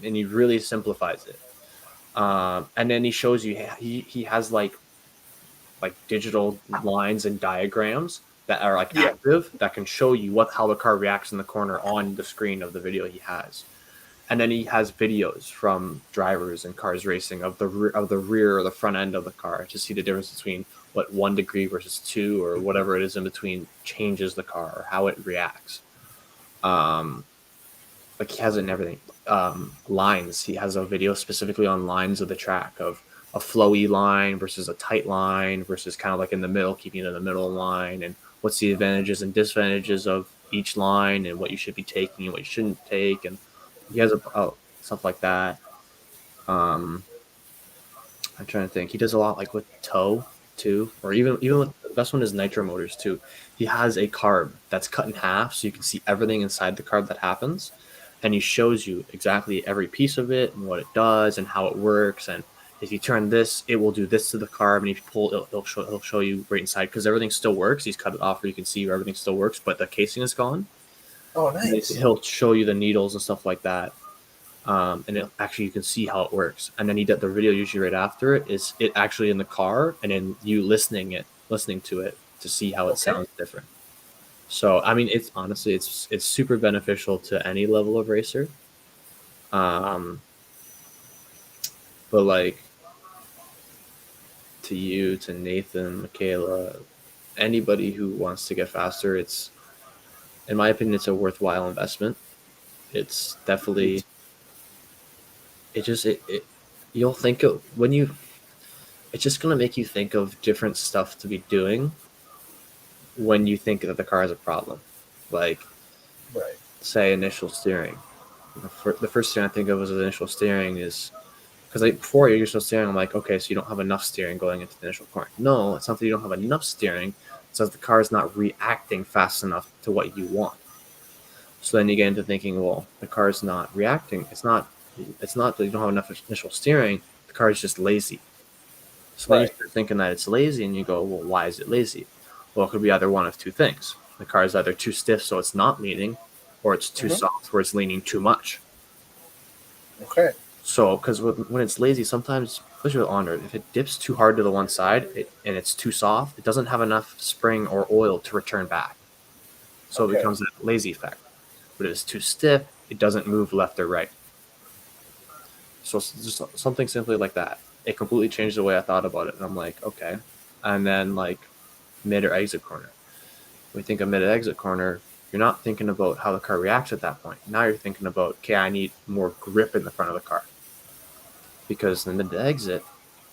he really simplifies it. And then he shows you he has like digital lines and diagrams that are active that can show you how the car reacts in the corner on the screen of the video he has. And then he has videos from drivers and cars racing of the rear or the front end of the car to see the difference between what 1 degree versus 2 or whatever it is in between changes the car or how it reacts. He has it in everything. Lines. He has a video specifically on lines of the track of a flowy line versus a tight line versus kind of like in the middle, keeping it in the middle line, and what's the advantages and disadvantages of each line and what you should be taking and what you shouldn't take. And he has stuff like that. I'm trying to think. He does a lot with toe too, or even with, the best one is nitro motors too. He has a carb that's cut in half, so you can see everything inside the carb that happens, and he shows you exactly every piece of it and what it does and how it works. And if you turn this, it will do this to the carb, and if you pull, he'll show you right inside because everything still works. He's cut it off where you can see where everything still works, but the casing is gone. Oh, nice. He'll show you the needles and stuff like that. And you can see how it works. And then the video usually right after it is it actually in the car, and then you listening to it to see how it sounds different. So I mean, it's honestly it's super beneficial to any level of racer. But to you, to Nathan, Michaela, anybody who wants to get faster, it's, in my opinion, it's a worthwhile investment. It's definitely, you'll think of it's just going to make you think of different stuff to be doing when you think that the car has a problem. Say initial steering. The first thing I think of as initial steering is, because before your initial steering, I'm like, okay, so you don't have enough steering going into the initial corner. No, it's not that you don't have enough steering. It's that the car is not reacting fast enough to what you want. So then you get into thinking, well, the car is not reacting. It's not that you don't have enough initial steering. The car is just lazy. So then you start thinking that it's lazy, and you go, well, why is it lazy? Well, it could be either one of two things. The car is either too stiff, so it's not leaning, or it's too soft where it's leaning too much. Okay. So, because when it's lazy, sometimes, especially with on-road, if it dips too hard to the one side and it's too soft, it doesn't have enough spring or oil to return back. So it becomes that lazy effect. But if it's too stiff, it doesn't move left or right. So it's just something simply like that. It completely changed the way I thought about it. And I'm like, okay. And then like mid or exit corner. When you think of mid or exit corner, you're not thinking about how the car reacts at that point. Now you're thinking about, okay, I need more grip in the front of the car. Because the mid to exit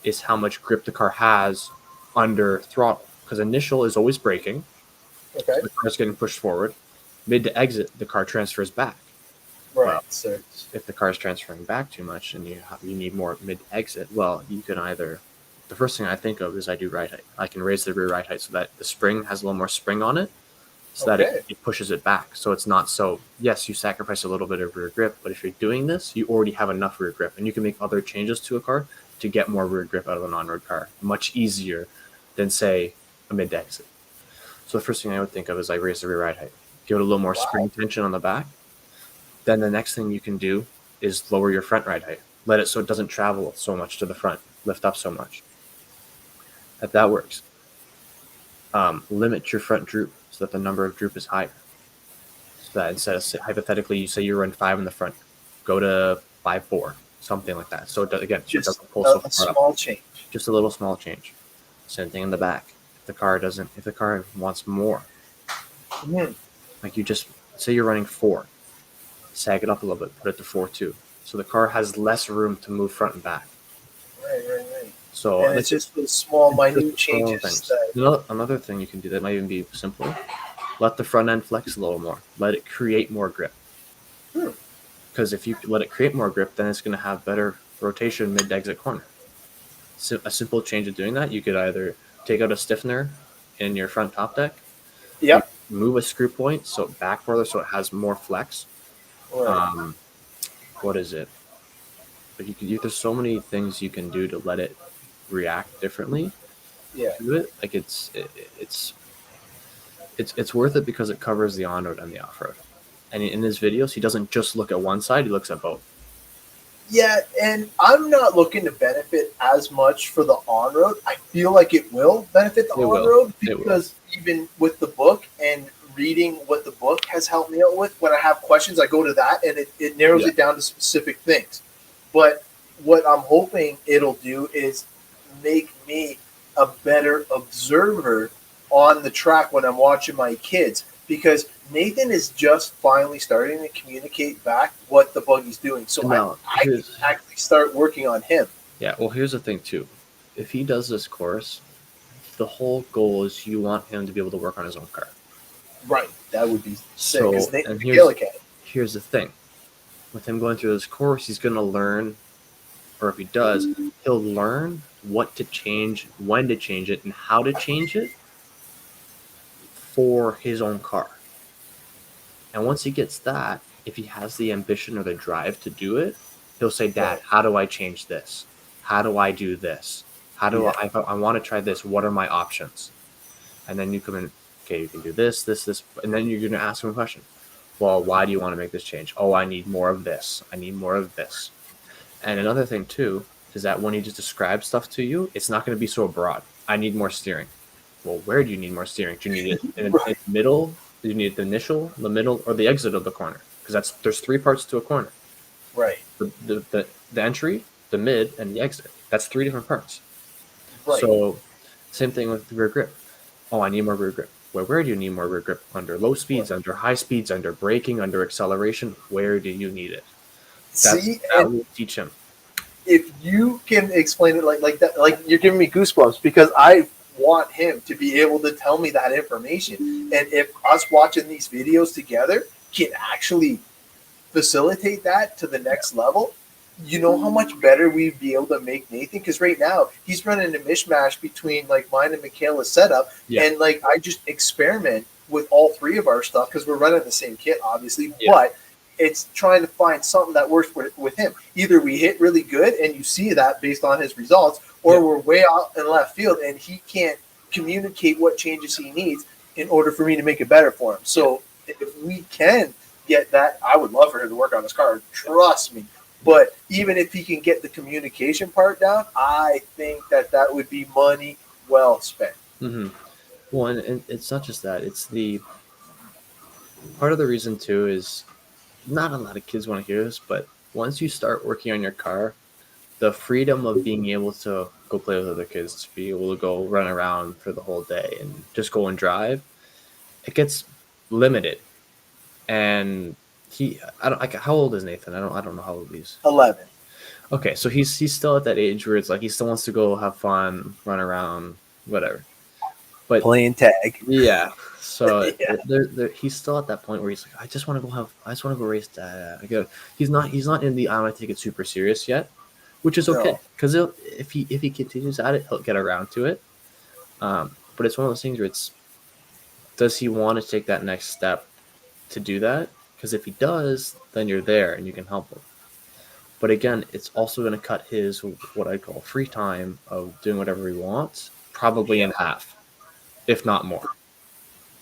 is how much grip the car has under throttle. Because initial is always braking. Okay. So the car's getting pushed forward. Mid to exit, the car transfers back. Right. Well, So if the car is transferring back too much and you need more mid to exit, well, you can either, the first thing I think of is I do ride height. I can raise the rear ride height so that the spring has a little more spring on it, so that it pushes it back. So it's not so, yes, you sacrifice a little bit of rear grip, but if you're doing this, you already have enough rear grip, and you can make other changes to a car to get more rear grip out of an on-road car much easier than, say, a mid to exit. So the first thing I would think of is I raise the rear ride height, give it a little more spring tension on the back. Then the next thing you can do is lower your front ride height. Let it so it doesn't travel so much to the front, lift up so much. If that works, limit your front droop so that the number of droop is higher. So that instead of, hypothetically, you say you run 5 in the front, go to 5.4, something like that. So it does, again, just it doesn't pull so a far small up. change. Just a little small change. Same thing in the back. If the car wants more, like you just say you're running 4, sag it up a little bit, put it to 4.2. So the car has less room to move front and back. Right. So And it's just those small, minute changes. Another thing you can do that might even be simpler, let the front end flex a little more. Let it create more grip. Because if you let it create more grip, then it's going to have better rotation mid-exit corner. So a simple change of doing that, you could either take out a stiffener in your front top deck, move a screw point so back further so it has more flex. Right. What is it? But there's so many things you can do to let it react differently. To it. Like it's worth it because it covers the on-road and the off-road. And in his videos, he doesn't just look at one side; he looks at both. Yeah, and I'm not looking to benefit as much for the on-road. I feel like it will benefit the on-road because even with the book and reading what the book has helped me out with, when I have questions, I go to that and it narrows it down to specific things. But what I'm hoping it'll do is make me a better observer on the track when I'm watching my kids, because Nathan is just finally starting to communicate back what the buggy's doing. So I can actually start working on him. Yeah, well, here's the thing, too. If he does this course, the whole goal is you want him to be able to work on his own car. Right. That would be sick. So, here's the thing. With him going through this course, he's going to learn, or if he does, he'll learn what to change, when to change it, and how to change it for his own car. And once he gets that, if he has the ambition or the drive to do it, he'll say, Dad, how do I change this? How do I do this? How do I want to try this? What are my options? And then you come in, okay, you can do this, and then you're going to ask him a question. Well, why do you want to make this change? Oh, I need more of this. I need more of this. And another thing, too, is that when he just describes stuff to you, it's not going to be so broad. I need more steering. Well, where do you need more steering? Do you need it in the middle? Do you need the initial, the middle, or the exit of the corner? Because there's 3 parts to a corner. Right. The entry, the mid, and the exit. That's 3 different parts. Right. So same thing with the rear grip. Oh, I need more rear grip. Where do you need more rear grip? Under low speeds, under high speeds, under braking, under acceleration. Where do you need it? That will teach him. If you can explain it like that, like you're giving me goosebumps, because I want him to be able to tell me that information. And if us watching these videos together can actually facilitate that to the next level, you know how much better we'd be able to make Nathan. Because right now he's running a mishmash between like mine and Michaela's setup, and like I just experiment with all 3 of our stuff because we're running the same kit, obviously, but it's trying to find something that works with him. Either we hit really good and you see that based on his results, or we're way out in left field and he can't communicate what changes he needs in order for me to make it better for him. So if we can get that, I would love for him to work on his car. Trust me. But even if he can get the communication part down, I think that would be money well spent. Mm-hmm. Well, and it's not just that. It's the part of the reason too is not a lot of kids want to hear this, but once you start working on your car, the freedom of being able to go play with other kids, to be able to go run around for the whole day and just go and drive, it gets limited. And I don't, like, how old is Nathan? I don't know how old he is. 11. Okay, so he's still at that age where it's like he still wants to go have fun, run around, whatever. But Playing tag. yeah, so Yeah. he's still at that point where he's like, I just want to go race. He's not in the I want to take it super serious yet, which is okay No. because if he continues at it, he'll get around to it. But it's one of those things where does he want to take that next step to do that? Because if he does, then you're there and you can help him. But again, it's also going to cut his what I call free time of doing whatever he wants, probably in half, if not more.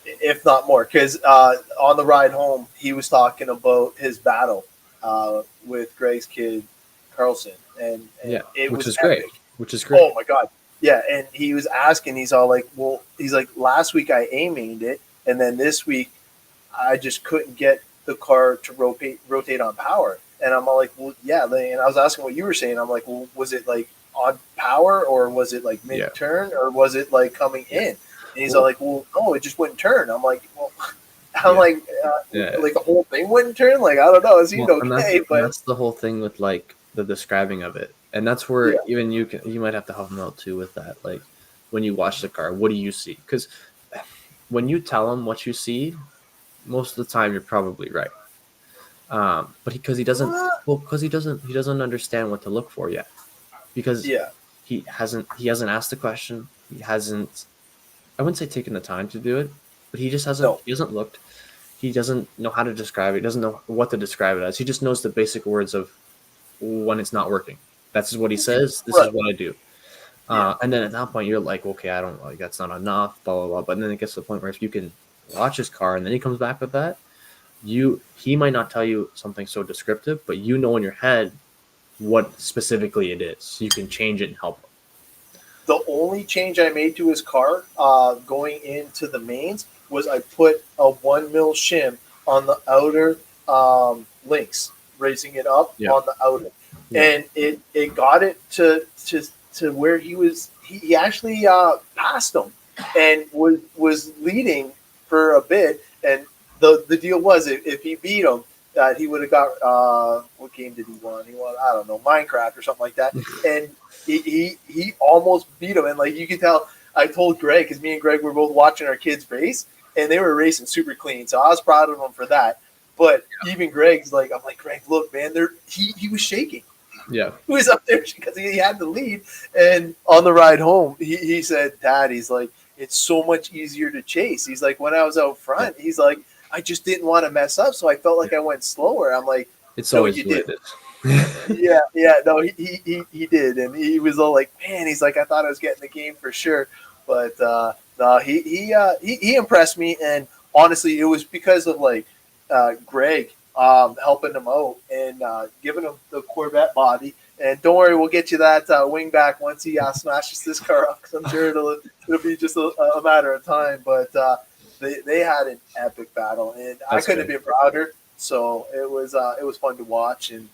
If not more, because on the ride home, he was talking about his battle with Greg's kid, Carlson, and Yeah, it which was is great. epic. Which is great. Oh my god, yeah! And he was asking, he's all like, "Well, he's like, last week I A-mained it, and then this week I just couldn't get the car to rotate on power." And I'm all like, "Well, yeah." And I was asking what you were saying. I'm like, "Well, was it like on power, or was it like mid turn, or was it like coming in?" And he's all like, "Well, no, it just wouldn't turn." I'm like, "Well." Like the whole thing wouldn't turn. Like, I don't know. It seemed okay, but that's the whole thing with like the describing of it, and that's where even you might have to help him out too with that. Like when you watch the car, what do you see? Because when you tell him what you see, most of the time you're probably right. But because he doesn't understand what to look for yet, because he hasn't asked the question. He hasn't. I wouldn't say taken the time to do it, but he just hasn't. No. He hasn't looked. He doesn't know how to describe it. He doesn't know what to describe it as. He just knows the basic words of when it's not working. That's what he says. This is what I do. And then at that point, you're like, okay, I don't like that's not enough. Blah blah blah. But then it gets to the point where if you can watch his car and then he comes back with that, he might not tell you something so descriptive, but you know in your head what specifically it is. So you can change it and help him. The only change I made to his car going into the mains was I put a 1 mil shim on the outer links, raising it up on the outer, and it got it to where he actually passed him and was leading for a bit. And the deal was if he beat him, that he would have got what game did he won? He won, I don't know, Minecraft or something like that. And he almost beat him. And like you can tell, I told Greg, because me and Greg were both watching our kids race, and they were racing super clean. So I was proud of them for that. But even Greg's like, I'm like, Greg, look, man, he was shaking. Yeah. He was up there because he had the lead. And on the ride home, he said, Dad, he's like, it's so much easier to chase. He's like, when I was out front, he's like, I just didn't want to mess up, so I felt like I went slower. I'm like, it's always you did. No, he did, and he was all like, man, he's like, I thought I was getting the game for sure, but no, he impressed me, and honestly, it was because of like Greg helping him out and giving him the Corvette body. And don't worry, we'll get you that wing back once he smashes this car up, because I'm sure it'll be just a matter of time, but. They had an epic battle, and I couldn't have been prouder. So it was fun to watch, and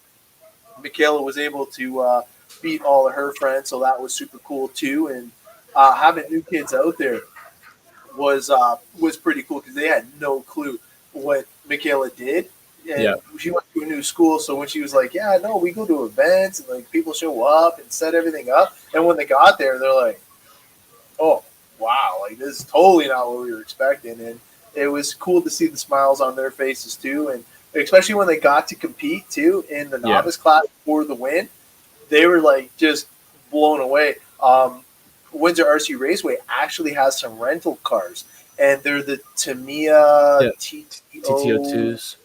Michaela was able to beat all of her friends, so that was super cool too. And having new kids out there was pretty cool because they had no clue what Michaela did. And she went to a new school, so when she was like, "Yeah, no, we go to events and like people show up and set everything up," and when they got there, they're like, "Oh. Wow, like this is totally not what we were expecting." And it was cool to see the smiles on their faces too, and especially when they got to compete too in the novice class for the win, they were like just blown away. Windsor RC Raceway actually has some rental cars, and they're the Tamiya TTO2s.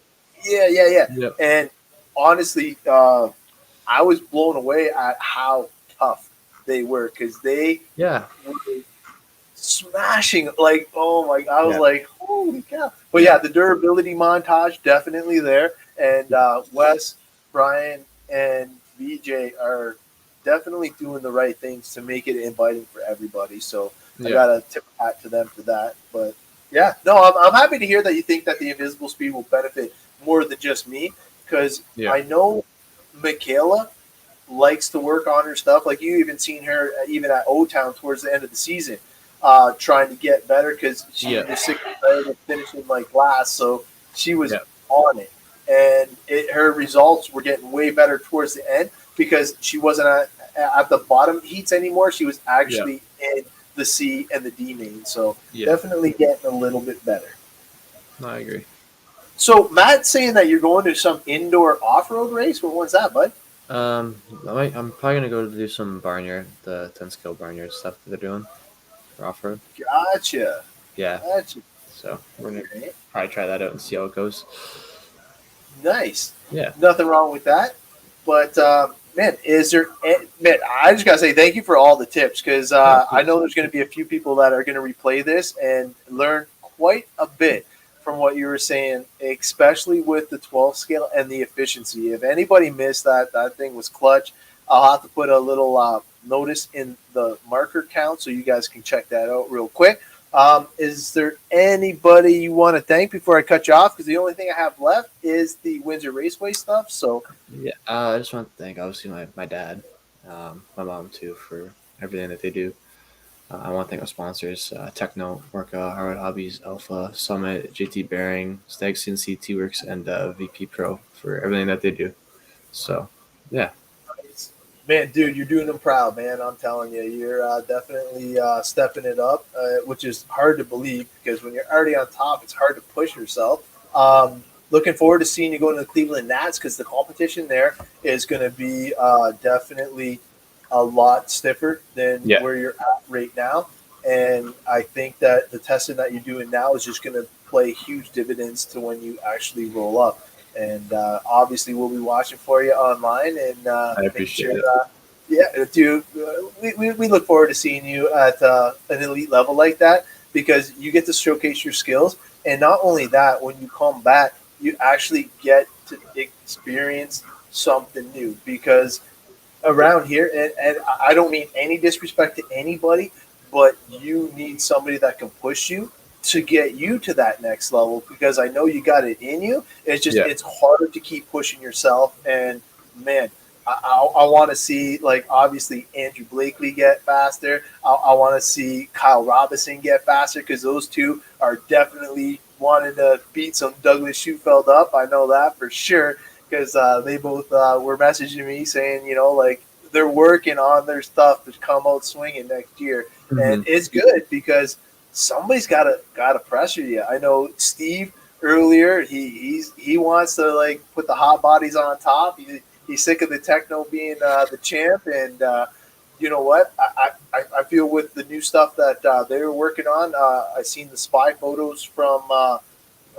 Yeah. Yep. And honestly, I was blown away at how tough they were because they were smashing, like, oh my, I was Yeah. like, holy cow. But yeah, the durability montage definitely there. And Wes, Brian, and VJ are definitely doing the right things to make it inviting for everybody. So I Yeah. got to tip a hat to them for that. But yeah, no, I'm happy to hear that you think that the invisible speed will benefit more than just me, because Yeah. I know Michaela likes to work on her stuff. Like, you even seen her even at O Town towards the end of the season, trying to get better because she Yeah. was sick and tired of finishing like last. So she was Yeah. on it, and her results were getting way better towards the end because she wasn't at the bottom heats anymore. She was Yeah. actually in the C and the D main. So Yeah. definitely getting a little bit better. No, I agree. So Matt's saying that you're going to some indoor off-road race. What one's that, bud? I'm probably gonna go to do some barnyard, the 10 skill barnyard stuff that they're doing for off road. Gotcha. Yeah. Gotcha. So we're gonna Okay. probably try that out and see how it goes. Nice. Yeah. Nothing wrong with that. But man, man? I just gotta say thank you for all the tips, because I know there's going to be a few people that are going to replay this and learn quite a bit from what you were saying, especially with the 12 scale and the efficiency. If anybody missed that, that thing was clutch. I'll have to put a little notice in the marker count so you guys can check that out real quick. Is there anybody you want to thank before I cut you off? Because the only thing I have left is the Windsor Raceway stuff. So Yeah. I just want to thank obviously my dad, my mom too, for everything that they do. I want to thank our sponsors: Techno, Orca, Hard Hobbies, Alpha, Summit, JT Bearing, Stag CNC, T-Works, and VP Pro for everything that they do. So, yeah. man, dude, you're doing them proud, man. I'm telling you, you're definitely stepping it up, which is hard to believe because when you're already on top, it's hard to push yourself. Looking forward to seeing you go to the Cleveland Nats, because the competition there is going to be definitely a lot stiffer than Yeah. where you're at right now. And I think that the testing that you're doing now is just going to play huge dividends to when you actually roll up. And obviously, we'll be watching for you online and I making appreciate sure it. that, yeah, dude, we look forward to seeing you at an elite level like that, because you get to showcase your skills. And not only that, when you come back, you actually get to experience something new, because around here, and I don't mean any disrespect to anybody, but you need somebody that can push you to get you to that next level, because I know you got it in you. It's just, Yeah. it's harder to keep pushing yourself. And man, I want to see, like, obviously Andrew Blakely get faster. I want to see Kyle Robinson get faster, because those two are definitely wanting to beat some Douglas Shewfelt up. I know that for sure, because they both were messaging me saying, like, they're working on their stuff to come out swinging next year. And it's good because somebody's gotta pressure you. I know Steve earlier. He wants to, like, put the hot bodies on top. He's sick of the Techno being the champ, and you know what? I feel with the new stuff that they were working on. I seen the spy photos from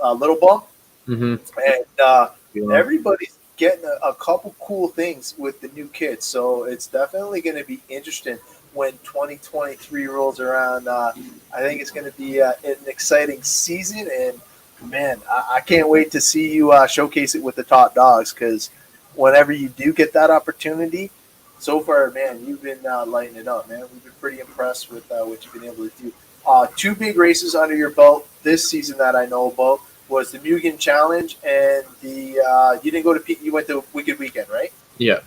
Little Bump, and everybody's getting a couple cool things with the new kits. So it's definitely going to be interesting when 2023 rolls around. I think it's going to be an exciting season, and man, I can't wait to see you showcase it with the top dogs, because whenever you do get that opportunity, so far, man, you've been lighting it up, man. We've been pretty impressed with what you've been able to do. Two big races under your belt this season that I know about was the Mugen Challenge and the you didn't go to you went to Wicked Weekend, right? Yeah.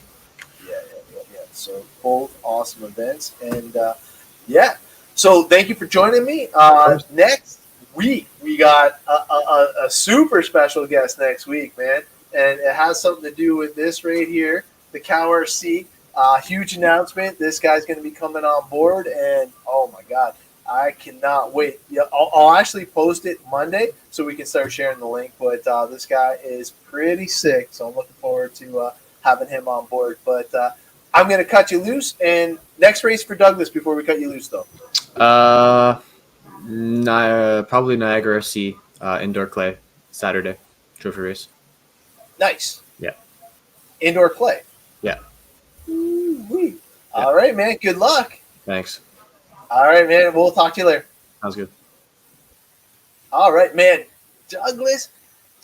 Yeah. So both awesome events, and yeah. So thank you for joining me. Next week we got a super special guest next week, man, and it has something to do with this right here, the Cow RC. Huge announcement. This guy's going to be coming on board, and oh my God, I cannot wait. Yeah, I'll actually post it Monday so we can start sharing the link. But this guy is pretty sick, so I'm looking forward to having him on board. But I'm going to cut you loose. And next race for Douglas before we cut you loose, though. Probably Niagara RC indoor clay Saturday trophy race. Nice. Yeah. Indoor clay. Yeah. Ooh-wee. All right, man. Good luck. Thanks. All right, man. We'll talk to you later. Sounds good. All right, man. Douglas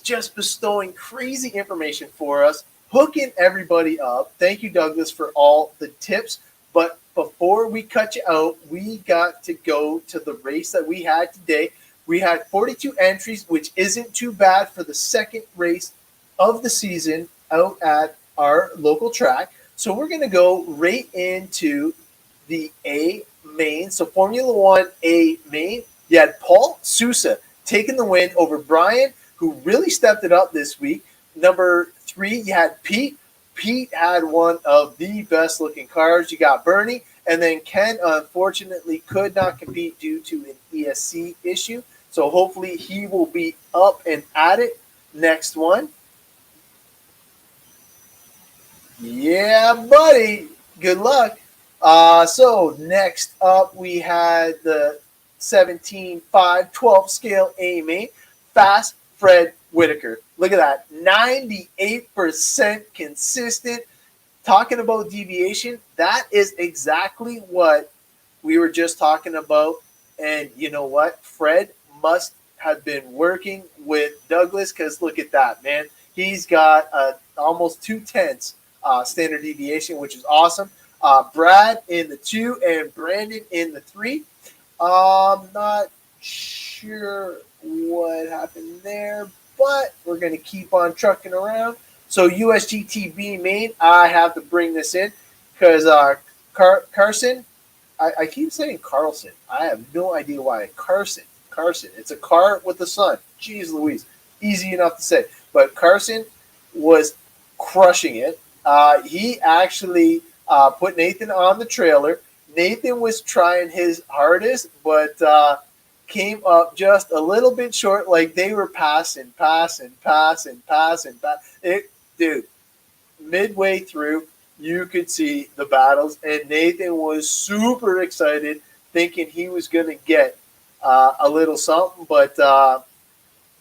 just bestowing crazy information for us, hooking everybody up. Thank you, Douglas, for all the tips. But before we cut you out, we got to go to the race that we had today. We had 42 entries, which isn't too bad for the second race of the season out at our local track. So we're going to go right into the A main. So Formula One A main, you had Paul Sousa taking the win over Brian, who really stepped it up this week. Number 3, you had Pete. Pete had one of the best looking cars. You got Bernie, and then Ken unfortunately could not compete due to an ESC issue. So hopefully he will be up and at it next one. Yeah, buddy. Good luck. So next up we had the 17.5/12 scale A main. Fast Fred Whitaker. Look at that. 98% consistent. Talking about deviation, that is exactly what we were just talking about. And you know what? Fred must have been working with Douglas, because look at that, man. He's got almost 2/10 standard deviation, which is awesome. Brad in the 2 and Brandon in the 3. Not sure what happened there, but we're going to keep on trucking around. So USGTB main, I have to bring this in because Carson, I keep saying Carlson. I have no idea why. Carson. It's a car with a sun. Jeez Louise. Easy enough to say. But Carson was crushing it. He actually put Nathan on the trailer. Nathan was trying his hardest, but came up just a little bit short. Like they were passing. Dude, midway through, you could see the battles, and Nathan was super excited, thinking he was going to get a little something. But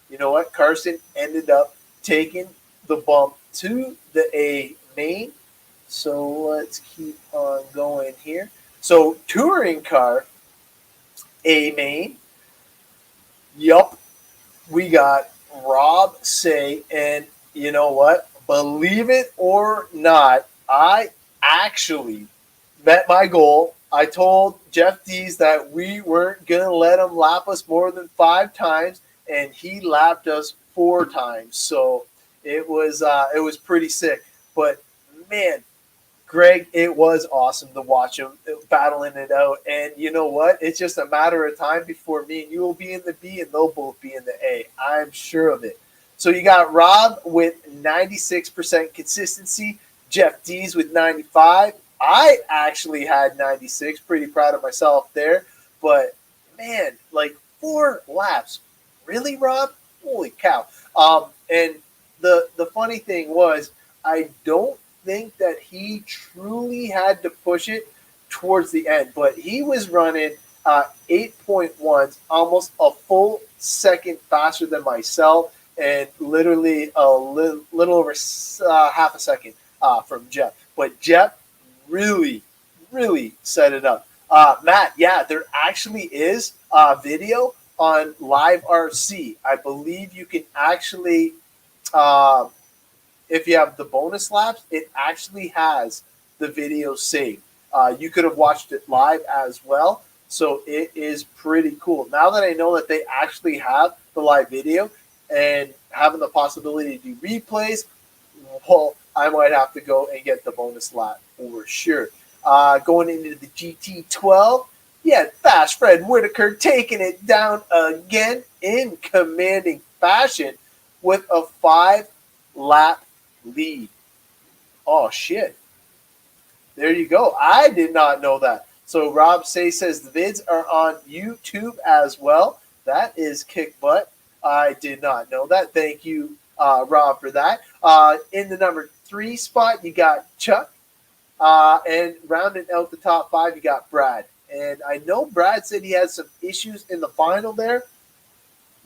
you know what? Carson ended up taking the bump to the A main. So let's keep on going here. So touring car, A main. Yup. We got Rob Say, and you know what? Believe it or not, I actually met my goal. I told Jeff Dees that we weren't going to let him lap us more than 5 times, and he lapped us 4 times. So it was pretty sick. But, man, Greg, it was awesome to watch him battling it out. And you know what? It's just a matter of time before me and you will be in the B and they'll both be in the A. I'm sure of it. So you got Rob with 96% consistency, Jeff Dees with 95. I actually had 96. Pretty proud of myself there. But, man, like 4 laps. Really, Rob? Holy cow. And the funny thing was, I don't think that he truly had to push it towards the end, but he was running 8.1s, almost a full second faster than myself, and literally a little over half a second from Jeff. But Jeff really set it up. Matt, yeah, there actually is a video on Live RC. I believe you can actually if you have the bonus laps, it actually has the video saved. You could have watched it live as well. So it is pretty cool. Now that I know that they actually have the live video and having the possibility to do replays, well, I might have to go and get the bonus lap for sure. Going into the GT12, yeah, Fast Fred Whitaker taking it down again in commanding fashion with a 5-lap lead. Oh shit. There you go. I did not know that. So Rob says the vids are on YouTube as well. That is kick butt. I did not know that. Thank you, Rob, for that. In the number 3 spot, you got Chuck. And rounding out the top 5, you got Brad. And I know Brad said he had some issues in the final there.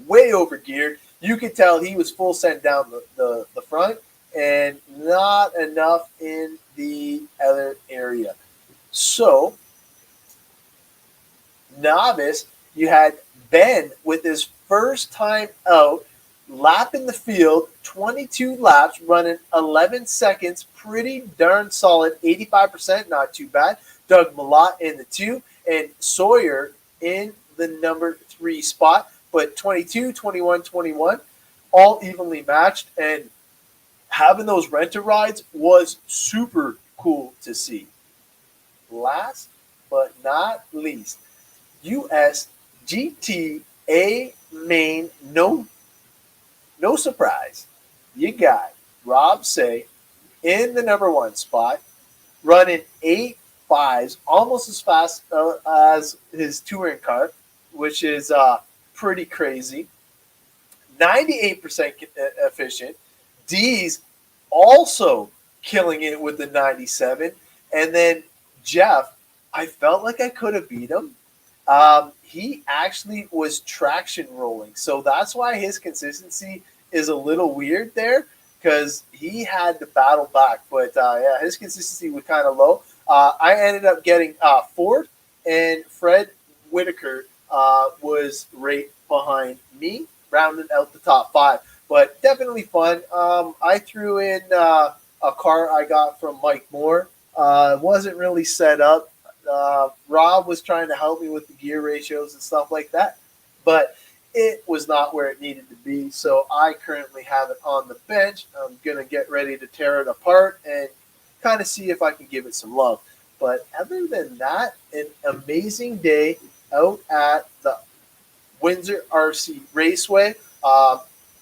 Way over geared. You could tell he was full send down the front and not enough in the other area. So Novice, you had Ben with his first time out, lapping the field, 22 laps, running 11 seconds, pretty darn solid, 85%, not too bad. Doug Malott in the 2, and Sawyer in the number 3 spot, but 22, 21, 21, all evenly matched, and having those renter rides was super cool to see. Last but not least, US GTA main, no surprise. You got Rob Say in the number 1 spot, running 8.5s, almost as fast as his touring car, which is pretty crazy. 98% efficient. D's also killing it with the 97. And then Jeff, I felt like I could have beat him. He actually was traction rolling. So that's why his consistency is a little weird there, because he had to battle back. But yeah, his consistency was kind of low. I ended up getting 4th, and Fred Whitaker was right behind me, rounding out the top 5. But definitely fun. I threw in a car I got from Mike Moore. Wasn't really set up. Rob was trying to help me with the gear ratios and stuff like that, but it was not where it needed to be. So I currently have it on the bench. I'm going to get ready to tear it apart and kind of see if I can give it some love. But other than that, an amazing day out at the Windsor RC Raceway.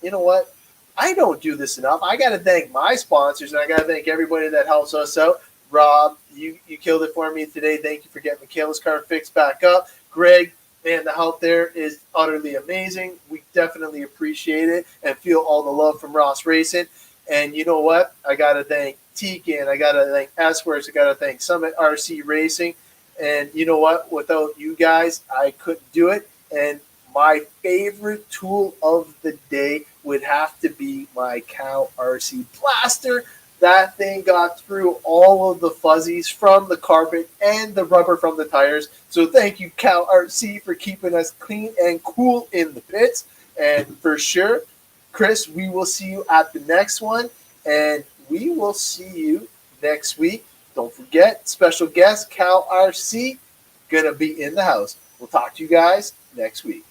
You know what? I don't do this enough. I got to thank my sponsors, and I got to thank everybody that helps us out. Rob, you killed it for me today. Thank you for getting Michaela's car fixed back up. Greg, man, the help there is utterly amazing. We definitely appreciate it and feel all the love from Ross Racing. And you know what? I got to thank Tegan. I got to thank S-Works. I got to thank Summit RC Racing. And you know what? Without you guys, I couldn't do it. And my favorite tool of the day would have to be my Cal RC Blaster. That thing got through all of the fuzzies from the carpet and the rubber from the tires. So thank you, Cal RC, for keeping us clean and cool in the pits. And for sure, Chris, we will see you at the next one. And we will see you next week. Don't forget, special guest, Cal RC, going to be in the house. We'll talk to you guys next week.